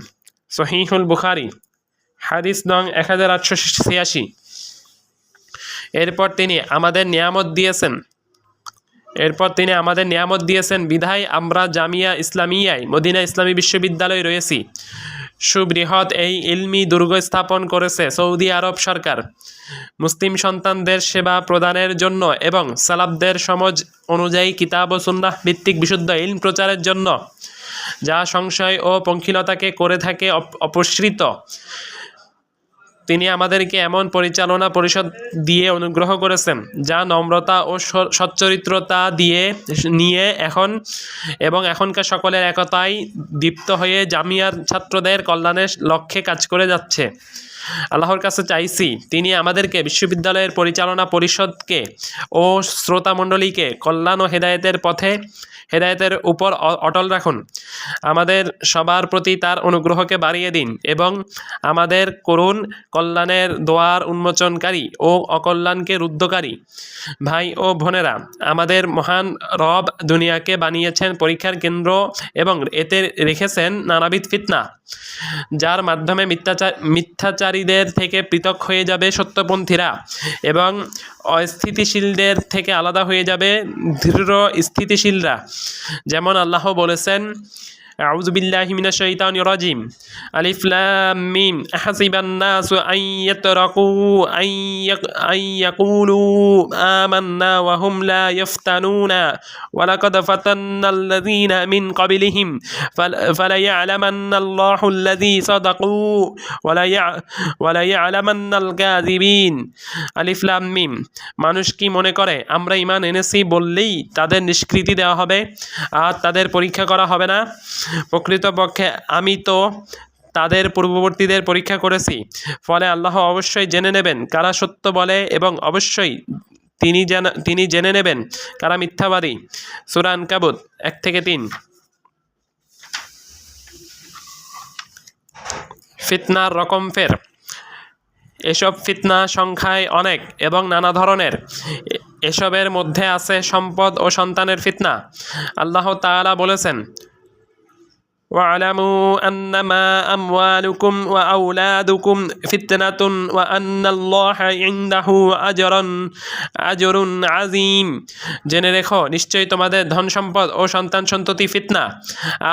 সহিহুল বুখারী হাদিস নং 1886। এরপর তিনি আমাদের নিয়ামত দিয়েছেন বিধায় আমরা জামিয়া ইসলামিয়ায় মদিনা ইসলামী বিশ্ববিদ্যালয়ে রয়েছি। সুবৃহৎ এই ইলমি দুর্গ স্থাপন করেছে সৌদি আরব সরকার মুসলিম সন্তানদের সেবা প্রদানের জন্য এবং সালাফদের সমজ অনুযায়ী কিতাব ও সুন্নাহ ভিত্তিক বিশুদ্ধ ইলম প্রচারের জন্য, যা সংশয় ও পঙ্কিলতাকে করে থাকে অপসৃত। তিনি আমাদেরকে এমন পরিচালনা পরিষদ দিয়ে অনুগ্রহ করেছেন যা নম্রতা ও সচ্চরিত্রতা নিয়ে এখনকার সকলের একতায় দীপ্ত হয়ে জামিয়ার ছাত্রদের কল্যাণের লক্ষ্যে কাজ করে যাচ্ছে। আল্লাহর কাছে চাইছি তিনি আমাদেরকে বিশ্ববিদ্যালয়ের পরিচালনা পরিষদকে ও শ্রোতামণ্ডলীকে কল্যাণ ও হেদায়েতের উপর অটল রাখুন। আমাদের সবার প্রতি তার অনুগ্রহকে বাড়িয়ে দিন এবং আমাদের করুণ কল্যাণের দ্বার উন্মোচনকারী ও অকল্যাণকে রুদ্ধকারী। ভাই ও বোনেরা, আমাদের মহান রব দুনিয়াকে বানিয়েছেন পরীক্ষার কেন্দ্র এবং এতে রেখেছেন নানাবিধ ফিতনা, যার মাধ্যমে মিথ্যাচারীদের থেকে পৃথক হয়ে যাবে সত্যপন্থীরা এবং অস্থিতিশীলদের থেকে আলাদা হয়ে যাবে দৃঢ় স্থিতিশীলরা। যেমন আল্লাহ বলেছেন أعوذ بالله من الشيطان الرجيم ألف لام ميم أحسب الناس أن يتركوا أن يقولوا آمنا وهم لا يفتنون ولقد فتنا الذين من قبلهم فليعلمن الله الذي صدقوا وليعلمن الكاذبين আলিফ লাম মিম। মানুষ কি মনে করে আমরা ঈমান এনেছি বললেই তাদের নিষ্কৃতি দেওয়া হবে আর তাদের পরীক্ষা করা হবে না? প্রকৃতপক্ষে আমি তো তাদের পূর্ববর্তীদের পরীক্ষা করেছি, ফলে আল্লাহ অবশ্যই জেনে নেবেন কারা সত্য বলে এবং অবশ্যই তিনি জেনে নেবেন কারা মিথ্যাবাদী। সূরা আনকাবুত 1-3। ফিতনার রকম ফের। এসব ফিতনা সংখ্যায় অনেক এবং নানা ধরনের। এসবের মধ্যে আছে সম্পদ ও সন্তানের ফিতনা। আল্লাহ তাআলা বলেছেন, ওয়া'লামু আন্নামা আমওয়ালুকুম ওয়া আওলাদুকুম ফিতনাতুন ওয়া আন্নাল্লাহা ইনদাহু আজরুন আযীম। জেনে রেখো, নিশ্চয়ই তোমাদের ধন সম্পদ ও সন্তান সন্ততি ফিতনা,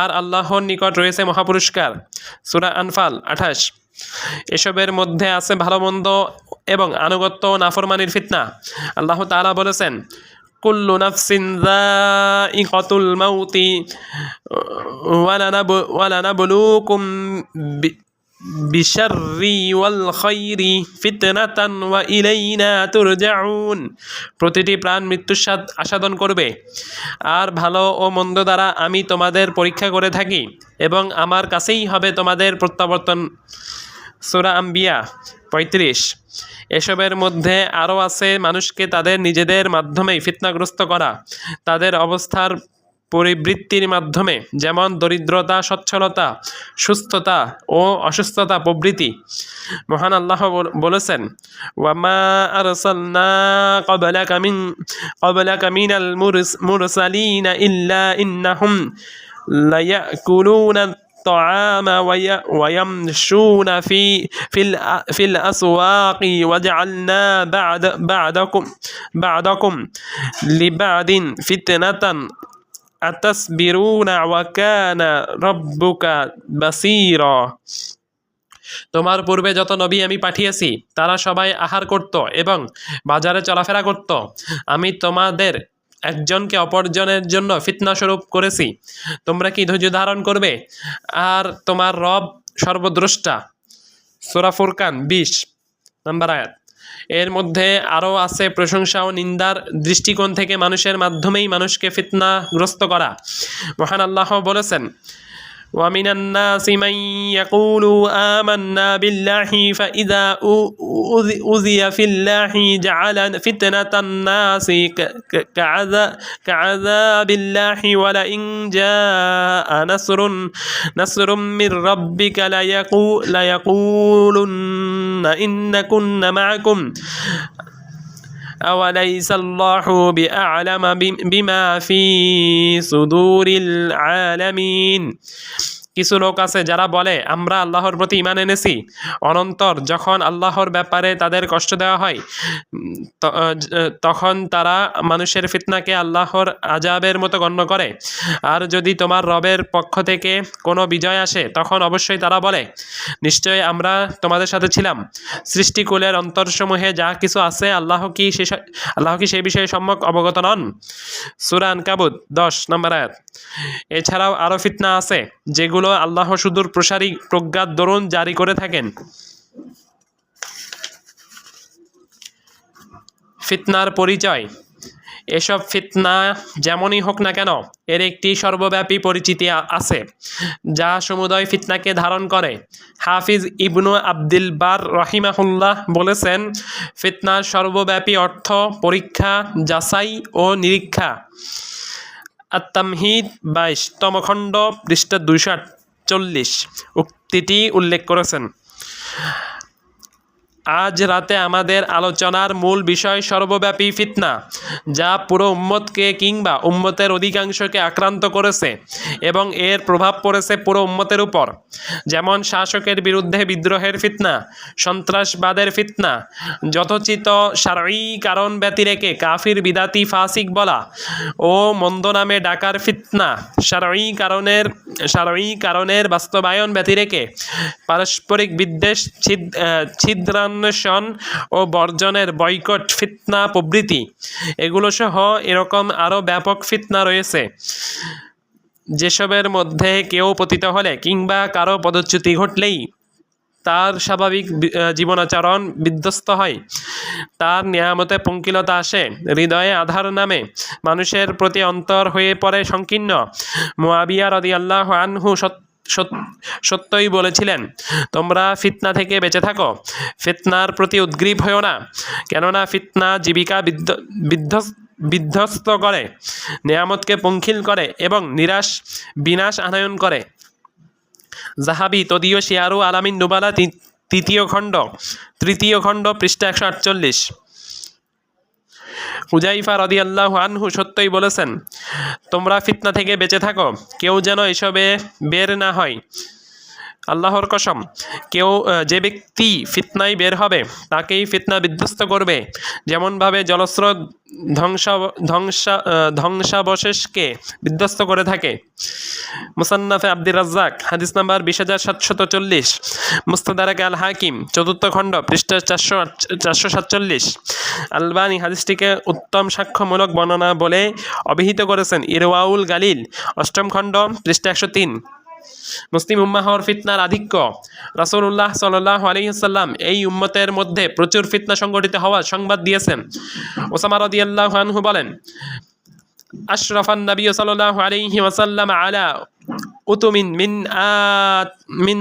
আর আল্লাহর নিকট রয়েছে মহাপুরস্কার। সূরা আনফাল 28। এসবের মধ্যে আছে ভালো মন্দ এবং আনুগত্য ও নাফরমানির ফিতনা। আল্লাহ তাআলা বলেছেন, কুল্লু নাফসিন যায়িকাতুল মাউতি ওয়া লানাবলুকুম বিশাররি ওয়াল খাইরি ফিতনাতান ওয়া ইলাইনা তুরজাউন। প্রতিটি প্রাণ মৃত্যুর স্বাদ আস্বাদন করবে, আর ভালো ও মন্দ দ্বারা আমি তোমাদের পরীক্ষা করে থাকি এবং আমার কাছেই হবে তোমাদের প্রত্যাবর্তন। সূরা আম্বিয়া 35। এসবের মধ্যে আরও আছে মানুষকে তাদের নিজেদের মাধ্যমেই ফিতনাগ্রস্ত করা, তাদের অবস্থার পরিবৃত্তির মাধ্যমে, যেমন দরিদ্রতা, সচ্ছলতা, সুস্থতা ও অসুস্থতা প্রভৃতি। মহান আল্লাহ বলেছেন, ওয়ামা আরসালনা ক্বাবলাকা মিনাল মুরসালিনা ইল্লা ইন্নাহুম লায়াকুলুনা الطعام ويمشون في الأسواق وجعلنا بعدكم لبعد فتنة أتصبرون وكان ربك بصيرا। তোমার পূর্বে যত নবী আমি পাঠিয়েছি তারা সবাই আহার করত এবং বাজারে চলাফেরা করত। আমি তোমাদের একজনকে অপরজনের জন্য ফিতনা স্বরূপ করেছি। তোমরা কি ধৈর্য ধারণ করবে? আর তোমার রব সর্বদ্রষ্টা। সূরা ফুরকান 20 নম্বর আয়াত। এর মধ্যে আরও আছে প্রশংসা ও নিন্দার দৃষ্টিকোণ থেকে মানুষের মাধ্যমেই মানুষকে ফিতনাগ্রস্ত করা। মহান আল্লাহ বলেছেন, ومن الناس من يقول آمنا بالله فإذا أوذي في الله جعل فتنة الناس كعذاب الله ولئن جاء نصر من ربك ليقولن إن كنا معكم أوليس الله بأعلم بما في صدور العالمين। কিছু লোক আছে যারা বলে আমরা আল্লাহর প্রতি ঈমান এনেছি, অনন্তর যখন আল্লাহর ব্যাপারে তাদের কষ্ট দেওয়া হয় তখন তারা মানুষের ফিতনাকে আল্লাহর আযাবের মতো গণ্য করে। আর যদি তোমার রবের পক্ষ থেকে কোনো বিজয় আসে তখন অবশ্যই তারা বলে, নিশ্চয়ই আমরা তোমাদের সাথে ছিলাম। সৃষ্টিকুলের অন্তরসমূহে যা কিছু আছে আল্লাহ কি সেই বিষয়ে সম্যক অবগত নন? সূরা আনকাবুত 10 নম্বর আয়াত। এছাড়াও আরও ফিতনা আছে যেগুলো আল্লাহ সুদূর প্রসারী প্রজ্ঞার দরুন জারি করে থাকেন। ফিতনার পরিচয়। এসব ফিতনা যেমনই হোক না কেন এর একটি সর্বব্যাপী পরিচিতি আছে যা সমুদয় ফিতনাকে ধারণ করে। হাফিজ ইবনু আব্দুল বার রাহিমাহুল্লাহ বলেছেন, ফিতনার সর্বব্যাপী অর্থ পরীক্ষা, যাচাই ও নিরীক্ষা। আত-তামহিদ 22তম খণ্ড পৃষ্ঠা 248 উক্তিটি উল্লেখ করেছেন। আজ রাতে আমাদের আলোচনার মূল বিষয় সর্বব্যাপী ফিতনা, যা পুরো উম্মতকে কিংবা উম্মতের অধিকাংশকে আক্রান্ত করেছে এবং এর প্রভাব পড়েছে পুরো উম্মতের উপর। যেমন শাসকের বিরুদ্ধে বিদ্রোহের ফিতনা, সন্ত্রাসবাদের ফিতনা, যথোচিত শারঈ কারণ ব্যতিরেকে কাফির বিদাতি ফাসিক বলা ও মন্দ নামে ডাকার ফিতনা, শারঈ কারণের বাস্তবায়ন ব্যতিরেকে পারস্পরিক বিদ্বেষ, ছিদ্রান্বেষণ ও বর্জনের বয়কট ফিতনা প্রভৃতি। এগুলো সহ এরকম আরও ব্যাপক ফিতনা রয়েছে, যেসবের মধ্যে কেউ পতিত হলে কিংবা কারো পদচ্যুতি ঘটলেই তার স্বাভাবিক জীবনাচরণ বিধ্বস্ত হয়, তার নিয়ামতে পঙ্কিলতা আসে, হৃদয়ে আধার নামে, মানুষের প্রতি অন্তর হয়ে পড়ে সংকীর্ণ। মুআবিয়া রাদিয়াল্লাহু আনহু সত্যই বলেছিলেন, তোমরা ফিতনা থেকে বেঁচে থাকো, ফিতনার প্রতি উদ্গ্রীব হয়েও না, কেননা ফিতনা জীবিকা বিধ্বস্ত করে, নিয়ামতকে পঙ্কিল করে এবং বিনাশ আনয়ন করে। জাহাবি তদীয় শিয়ারু আলামিন নুবালা তৃতীয় খণ্ড পৃষ্ঠা 148। হুজাইফা রাদিয়াল্লাহু আনহু সত্যই বলেছেন, তোমরা ফিতনা থেকে বেঁচে থাকো, কেউ যেন এসবে বের না হয়। আল্লাহর কসম, যে ব্যক্তি ফিতনায় বের হবে তাকেই ফিতনা বিধ্বস্ত করবে, যেমনভাবে জলস্রোত ধ্বংসাবশেষকে বিধ্বস্ত করে থাকে। মুসান্নাফে আব্দুর রাজ্জাক হাদিস নাম্বার 20740, মুস্তাদরাক আল হাকিম 4th খণ্ড পৃষ্ঠা 447। আলবানী হাদিসটিকে উত্তম সাক্ষ্যমূলক বর্ণনা বলে অভিহিত করেছেন ইরওয়াউল গালিল 8ম খণ্ড পৃষ্ঠা 103। মুসলিম উম্মাহর ফিতনার আধিক্য। রাসূলুল্লাহ সাল্লাল্লাহু আলাইহি ওয়াসাল্লাম এই উম্মতের মধ্যে প্রচুর ফিতনা সংঘটিত হওয়ার সংবাদ দিয়েছেন। ওসামা রাদিয়াল্লাহু আনহু বলেন, আশরাফান নবী সাল্লাল্লাহু আলাইহি ওয়াসাল্লাম আলা উতুমিন মিন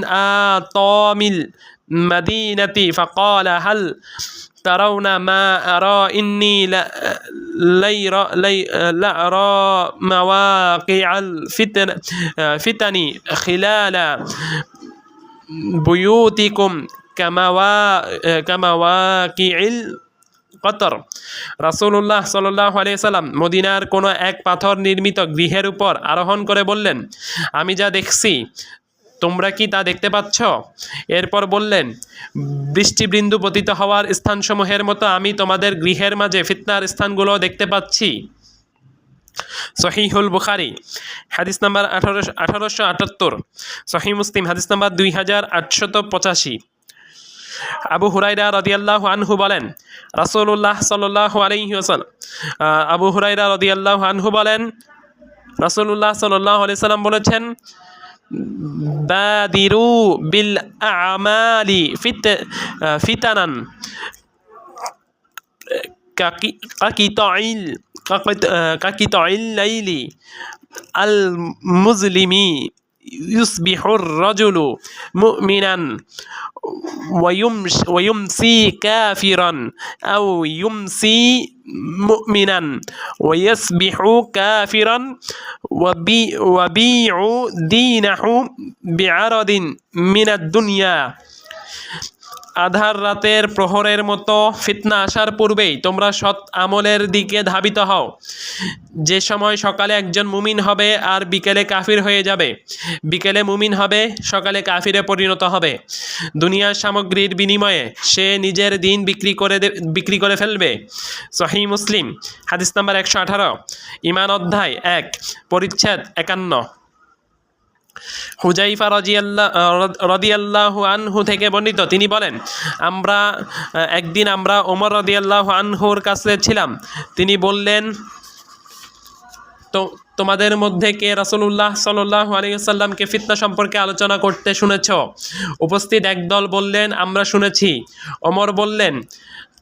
আতামিল মাদিনাতি ফাকালা হাল তারাউনা মা আরা ইন্নী লা আরা মাওয়াকিআল ফিতানি খিলালা বুয়ুতিকুম কামাওয়াকিইল কতর। রাসূলুল্লাহ সাল্লাল্লাহু আলাইহি সাল্লাম মদিনার কোনো এক পাথর নির্মিত গৃহের উপর আরোহণ করে বললেন, আমি যা দেখছি তোমরা কি তা দেখতে পাচ্ছ? এরপর বললেন, বৃষ্টিবিন্দু পতিত হওয়ার স্থানসমূহের মতো আমি তোমাদের গৃহের মাঝে ফিতনার স্থানগুলো দেখতে পাচ্ছি। সহিহুল বুখারী হাদিস নাম্বার 1878, সহিহ মুসলিম হাদিস নাম্বার 2885। আবু হুরায়রা রাদিয়াল্লাহু আনহু বলেন, রাসূলুল্লাহ সাল্লাল্লাহু আলাইহি ওয়াসাল্লাম রাসূলুল্লাহ সাল্লাল্লাহু আলাইহি সাল্লাম বলেছেন, বাদিরু বিল আমালি ফিতানান কাকিতাইল লাইলি আল মুজলিমি ইউসবিহুর রাজুলু মুমিনান ওয়ায়ুমসি কাফিরান আও ইউমসি মুমিনান ওয়াসবিহু কাফিরান ওয়াবিউ দীনাহু বিআরাদিন মিনাদ দুনিয়া। আধার রাতের প্রহরের মতো ফিতনা আসার পূর্বেই তোমরা সৎ আমলের দিকে ধাবিত হও। যে সময় সকালে একজন মুমিন হবে আর বিকেলে কাফির হয়ে যাবে, বিকেলে মুমিন হবে, সকালে কাফিরে পরিণত হবে। দুনিয়ার সামগ্রীর বিনিময়ে সে নিজের দিন বিক্রি করে ফেলবে। সহিহ মুসলিম হাদিস নাম্বার 118, ঈমান অধ্যায় 1, পরিচ্ছেদ 51। হুজাইফা রাদিয়াল্লাহু আনহু থেকে বর্ণিত, তিনি বলেন, একদিন আমরা ওমর রাদিয়াল্লাহু আনহুর কাছে ছিলাম। তিনি বললেন, তোমাদের মধ্যে কে রাসূলুল্লাহ সাল্লাল্লাহু আলাইহি ওয়াসাল্লামকে ফিতনা সম্পর্কে আলোচনা করতে শুনেছ? উপস্থিত একদল বললেন, আমরা শুনেছি। ওমর বললেন,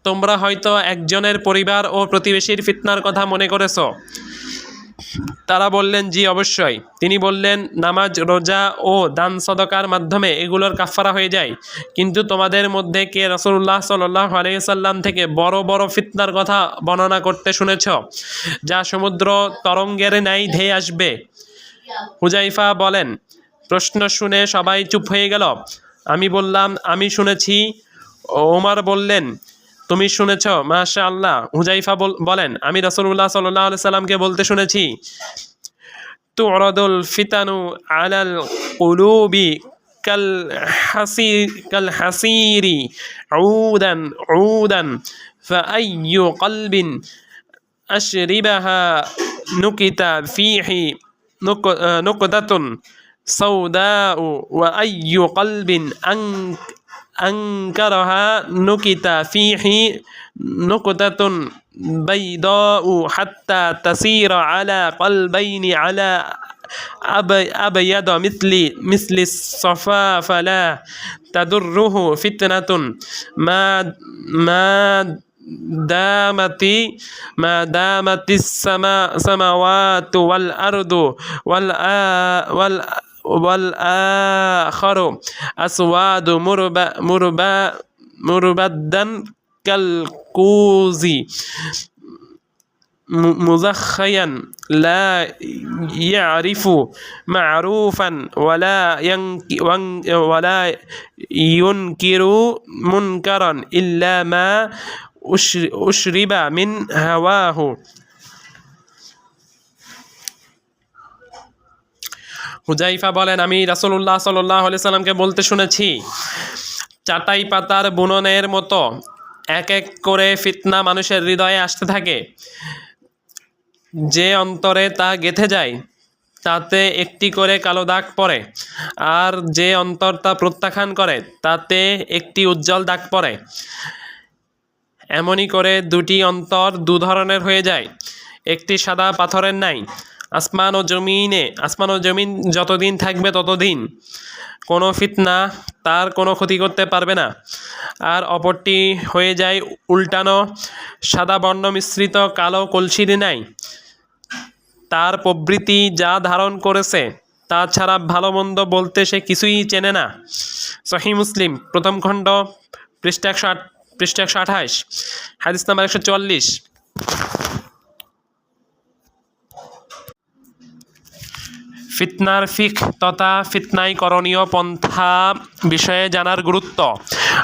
তোমরা হয়তো একজনের পরিবার ও প্রতিবেশীর ফিতনার কথা মনে করেছ। তারা বললেন, জি অবশ্যই। তিনি বললেন, নামাজ, রোজা ও দান সদকার মাধ্যমে এগুলোর কাফারা হয়ে যায়। কিন্তু তোমাদের মধ্যে কে রাসূলুল্লাহ সাল্লাল্লাহু আলাইহি সাল্লাম থেকে বড় বড় ফিতনার কথা বর্ণনা করতে শুনেছ, যা সমুদ্র তরঙ্গের ন্যায় ধেয়ে আসবে? হুজাইফা বলেন, প্রশ্ন শুনে সবাই চুপ হয়ে গেল। আমি বললাম, আমি শুনেছি। ওমর বললেন, তুমি শুনেছ? মাশাআল্লাহ। হুযাইফা বলেন, আমি রাসূলুল্লাহ সাল্লাল্লাহু আলাইহি সাল্লামকে বলতে শুনেছি, তু'রাদুল ফিতানু আলাল কুলুবি কাল হাসিরি উদান উদান ফাআইয়ু কলবিন আশরিবাহা নুকিতা ফিহি নুকদাতুন সাউদাউ ওয়া আইয়ু কলবিন أنكرها نكت فيه نكتة بيضاء حتى تسير على قلبين على أبيض مثل الصفا فلا تضره فتنة ما دامت السماوات والأرض والآخر أسواد مربدا كالكوز مزخيا لا يعرف معروفا ولا ينكر منكرا إلا ما أشرب من هواه। হুযাইফা বলেন, আমি রাসূলুল্লাহ সাল্লাল্লাহু আলাইহি সাল্লামকে বলতে শুনেছি, চাটাই পাতার বুননের মতো এক এক করে ফিতনা মানুষের হৃদয়ে আসতে থাকে। যে অন্তরে তা গেঁথে যায় তাতে একটি করে কালো দাগ পড়ে, আর যে অন্তর তা প্রত্যাখ্যান করে তাতে একটি উজ্জ্বল দাগ পড়ে। এমনি করে দুটি অন্তর দু ধরনের হয়ে যায়, একটি সাদা পাথরের ন্যায়। আসমান ও জমিন যতদিন থাকবে ততদিন কোনো ফিতনা তার কোনো ক্ষতি করতে পারবে না। আর অপরটি হয়ে যায় উল্টানো সাদা বর্ণ মিশ্রিত কালো কলসির ন্যায়। তার প্রবৃত্তি যা ধারণ করেছে তা ছাড়া ভালো মন্দ বলতে সে কিছুই চেনে না। সহিহ মুসলিম প্রথম খণ্ড পৃষ্ঠা 128, হাদিস নাম্বার 144। ফিতনার ফিক তথা ফিতনায় করণীয় পন্থা বিষয়ে জানার গুরুত্ব।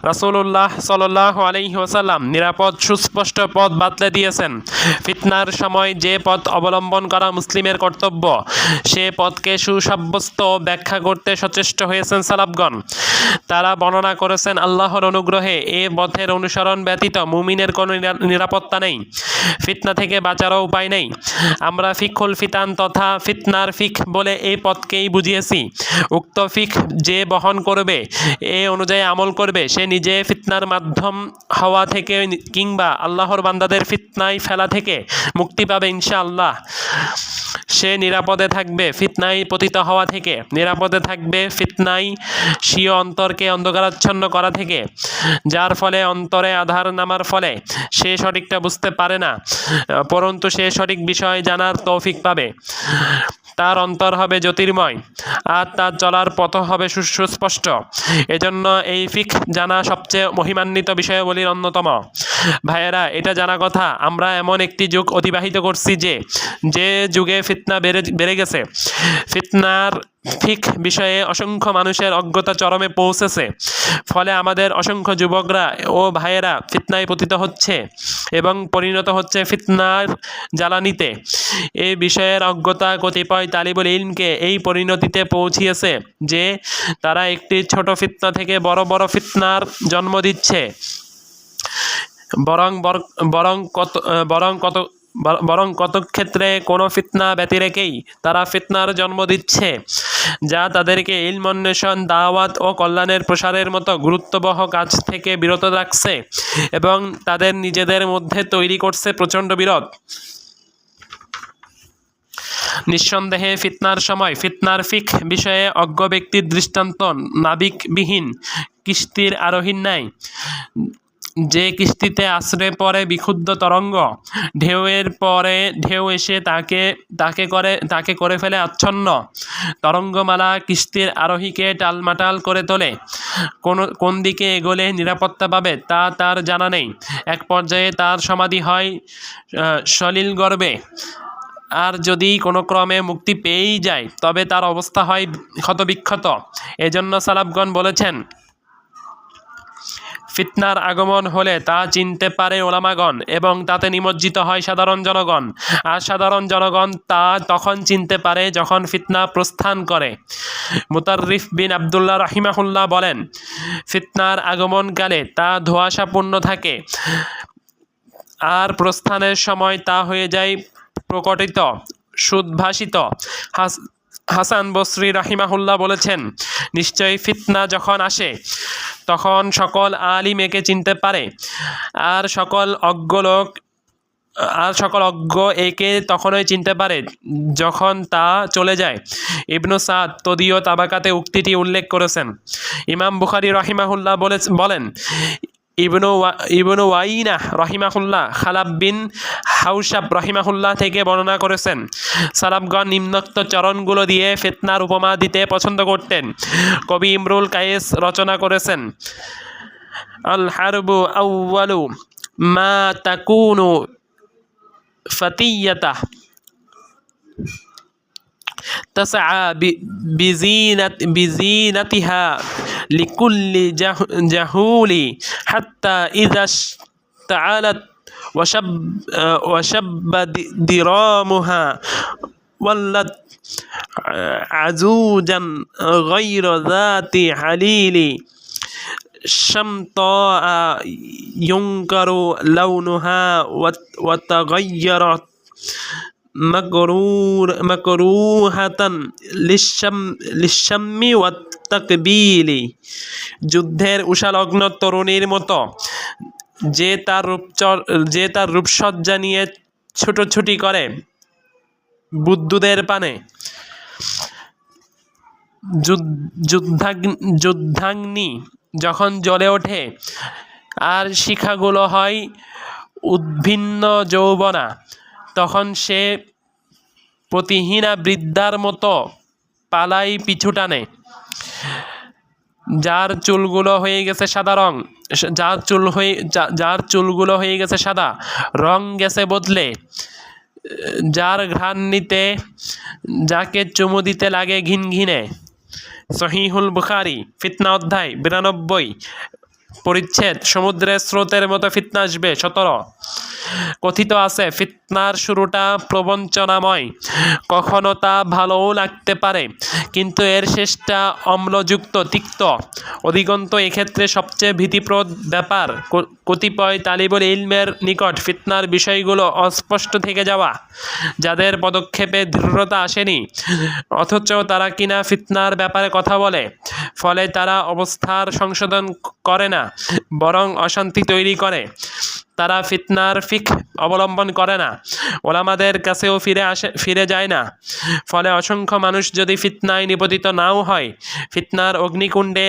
রাসূলুল্লাহ সাল্লাল্লাহু আলাইহি ওয়াসাল্লাম নিরাপদ সুস্পষ্ট পথ বাতলে দিয়েছেন। ফিতনার সময় যে পথ অবলম্বন করা মুসলিমের কর্তব্য, সে পথকে সুসাব্যস্ত ব্যাখ্যা করতে সচেষ্ট হয়েছেন সালাফগণ। তারা বর্ণনা করেছেন, আল্লাহর অনুগ্রহে এ পথের অনুসরণ ব্যতীত মুমিনের কোনো নিরাপত্তা নেই, ফিতনা থেকে বাঁচারও উপায় নেই। আমরা ফিকহুল ফিতান তথা ফিতনার ফিক বলে এই পথকেই বুঝিয়েছি। উক্ত ফিক যে বহন করবে, এ অনুযায়ী আমল করবে, সে নিজে ফিতনার মাধ্যম হওয়া থেকে কিংবা আল্লাহর বান্দাদের ফিতনায় ফেলা থেকে মুক্তি পাবে ইনশাআল্লাহ। সে নিরাপদে থাকবে ফিতনায় পতিত হওয়া থেকে, নিরাপদে থাকবে ফিতনায় স্বীয় অন্তরকে অন্ধকারাচ্ছন্ন করা থেকে, যার ফলে অন্তরে আধার নামার ফলে সে সঠিকটা বুঝতে পারে না, পরন্তু সে সঠিক বিষয় জানার তৌফিক পাবে। তার অন্তর হবে জ্যোতির্ময় আর তার চলার পথ হবে সুস্পষ্ট। এজন্য এই ফিক জানা সবচেয়ে মহিমান্বিত বিষয়াবলীর অন্যতম। ভাইয়েরা, এটা জানা কথা, আমরা এমন একটি যুগ অতিবাহিত করছি যে যুগে ফিতনা বেড়ে গেছে। ফিতনার ফিক বিষয়ে অসংখ্য মানুষের অজ্ঞতা চরমে পৌঁছেছে। ফলে আমাদের অসংখ্য যুবকরা ও ভাইয়েরা ফিতনায় পতিত হচ্ছে এবং পরিণত হচ্ছে ফিতনার জ্বালানিতে। এই বিষয়ের অজ্ঞতা কতিপয় তালিবুল ইলমকে এই পরিণতিতে পৌঁছিয়েছে যে তারা একটি ছোট ফিতনা থেকে বড় বড় ফিতনার জন্ম দিচ্ছে। বরং কত ক্ষেত্রে কোনো ফিতনা ব্যতি রেখেই তারা ফিতনার জন্ম দিচ্ছে, যা তাদেরকে ইলম অন্বেষণ, দাওয়াত ও কল্যাণের প্রসারের মতো গুরুত্ববহ কাজ থেকে বিরত রাখছে এবং তাদের নিজেদের মধ্যে তৈরি করছে প্রচণ্ড বিরোধ। নিঃসন্দেহে ফিতনার সময় ফিতনার ফিক বিষয়ে অজ্ঞ ব্যক্তির দৃষ্টান্ত নাবিকবিহীন কিস্তির আরোহীর ন্যায়। যে কিস্তিতে আশ্রে পড়ে বিক্ষুব্ধ তরঙ্গ, ঢেউয়ের পরে ঢেউ এসে তাকে করে ফেলে আচ্ছন্ন। তরঙ্গমালা কিস্তির আরোহীকে টালমাটাল করে তোলে। কোন দিকে এগোলে নিরাপত্তা পাবে তা তার জানা নেই। এক পর্যায়ে তার সমাধি হয় সলিল গর্বে, আর যদি কোনো ক্রমে মুক্তি পেয়েই যায় তবে তার অবস্থা হয় ক্ষতবিক্ষত। এজন্য সালাফগণ বলেছেন, ফিতনার আগমন হলে তা চিনতে পারে ওলামাগণ এবং তাতে নিমজ্জিত হয় সাধারণ জনগণ, আর সাধারণ জনগণ তা তখন চিনতে পারে যখন ফিতনা প্রস্থান করে। মুতাররিফ বিন আবদুল্লাহ রাহিমাহুল্লাহ বলেন, ফিতনার আগমনকালে তা ধোঁয়াশাপূর্ণ থাকে আর প্রস্থানের সময় তা হয়ে যায় প্রকটিত, সুদ্ভাসিত। হাসান বসরি রাহিমাহুল্লাহ বলেছেন, নিশ্চয়ই ফিতনা যখন আসে তখন সকল আলিম একে চিনতে পারে আর সকল অজ্ঞ একে তখনই চিনতে পারে যখন তা চলে যায়। ইবনু সাদ তদীয় তাবাকাতে উক্তিটি উল্লেখ করেছেন। ইমাম বুখারী রাহিমাহুল্লাহ বলেন, ইবনু ওয়াইনা রহিমাহুল্লাহ খালাব বিন হাউশাব রহিমাহুল্লাহ থেকে বর্ণনা করেছেন, সালাফগণ নিম্নোক্ত চরণগুলো দিয়ে ফিতনার উপমা দিতে পছন্দ করতেন। কবি ইমরুল কায়েস রচনা করেছেন, আল হারবু আউয়ালু মা তাকুনু ফাতিয়াতাহ তাসআ বিজিনাতিহা লিকুল্লি জাহুলি হাত্তা ইযা তাআলাত ওয়াশাব্বা দিরামুহা ওয়াল্লাত আজুজান গায়রা যাতি হালিলি শামতা ইউনকারু লাউনুহা ওয়া তাগায়্যারাত মাকরুহাতান লিশাম্মি ওয়াত তাকবিলি। যুদ্ধের উষালগ্ন তরুণীর মতো যে তার রূপসজ্জা নিয়ে ছুটোছুটি করে বুদ্ধুদের পানে, যুদ্ধাগ্নি যখন জ্বলে ওঠে আর শিখাগুলো হয় উদ্ভিন্ন যৌবনা, তখন সে প্রতিহীনা বৃদ্ধার মতো পালাই পিছু টানে। যার চুলগুলো হয়ে গেছে সাদা, রং গেছে বদলে, যার ঘ্রাণ নিতে যাকে চুমু দিতে লাগে ঘিনঘিনে। সহিহুল বুখারী ফিতনা অধ্যায় 92 পরিচ্ছেদ সমুদ্রের স্রোতের মতো ফিতনা আসবে 17। কথিত আছে, ফিতনার শুরুটা প্রবঞ্চনাময়, কখনো তা ভালোও লাগতে পারে, কিন্তু এর শেষটা অম্লযুক্ত, তিক্ত। অধিকন্ত এক্ষেত্রে সবচেয়ে ভীতিপ্রদ ব্যাপার কতিপয় তালিবুল ইলমের নিকট ফিতনার বিষয়গুলো অস্পষ্ট থেকে যাওয়া, যাদের পদক্ষেপে দৃঢ়তা আসেনি, অথচ তারা কিনা ফিতনার ব্যাপারে কথা বলে। ফলে তারা অবস্থার সংশোধন করে না, বরং অশান্তি তৈরি করে। তারা ফিতনার ফিকহ অবলম্বন করে না, ওলামাদের কাছেও ফিরে যায় না। ফলে অসংখ্য মানুষ যদি ফিতনায় নিপতিত নাও হয়, ফিতনার অগ্নিকুণ্ডে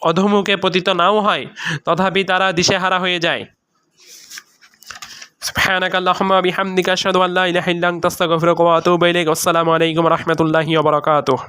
অধোমুখে পতিত নাও হয়, তথাপি তারা দিশেহারা হয়ে যায়। সুবহানাকাল্লাহুম্মা ওয়া বিহামদিকা আশহাদু আল্লা ইলাহা ইল্লা আনতা আস্তাগফিরুকা ওয়া আতুবু ইলাইক। আসসালামু আলাইকুম ওয়া রাহমাতুল্লাহি ওয়া বারাকাতুহু।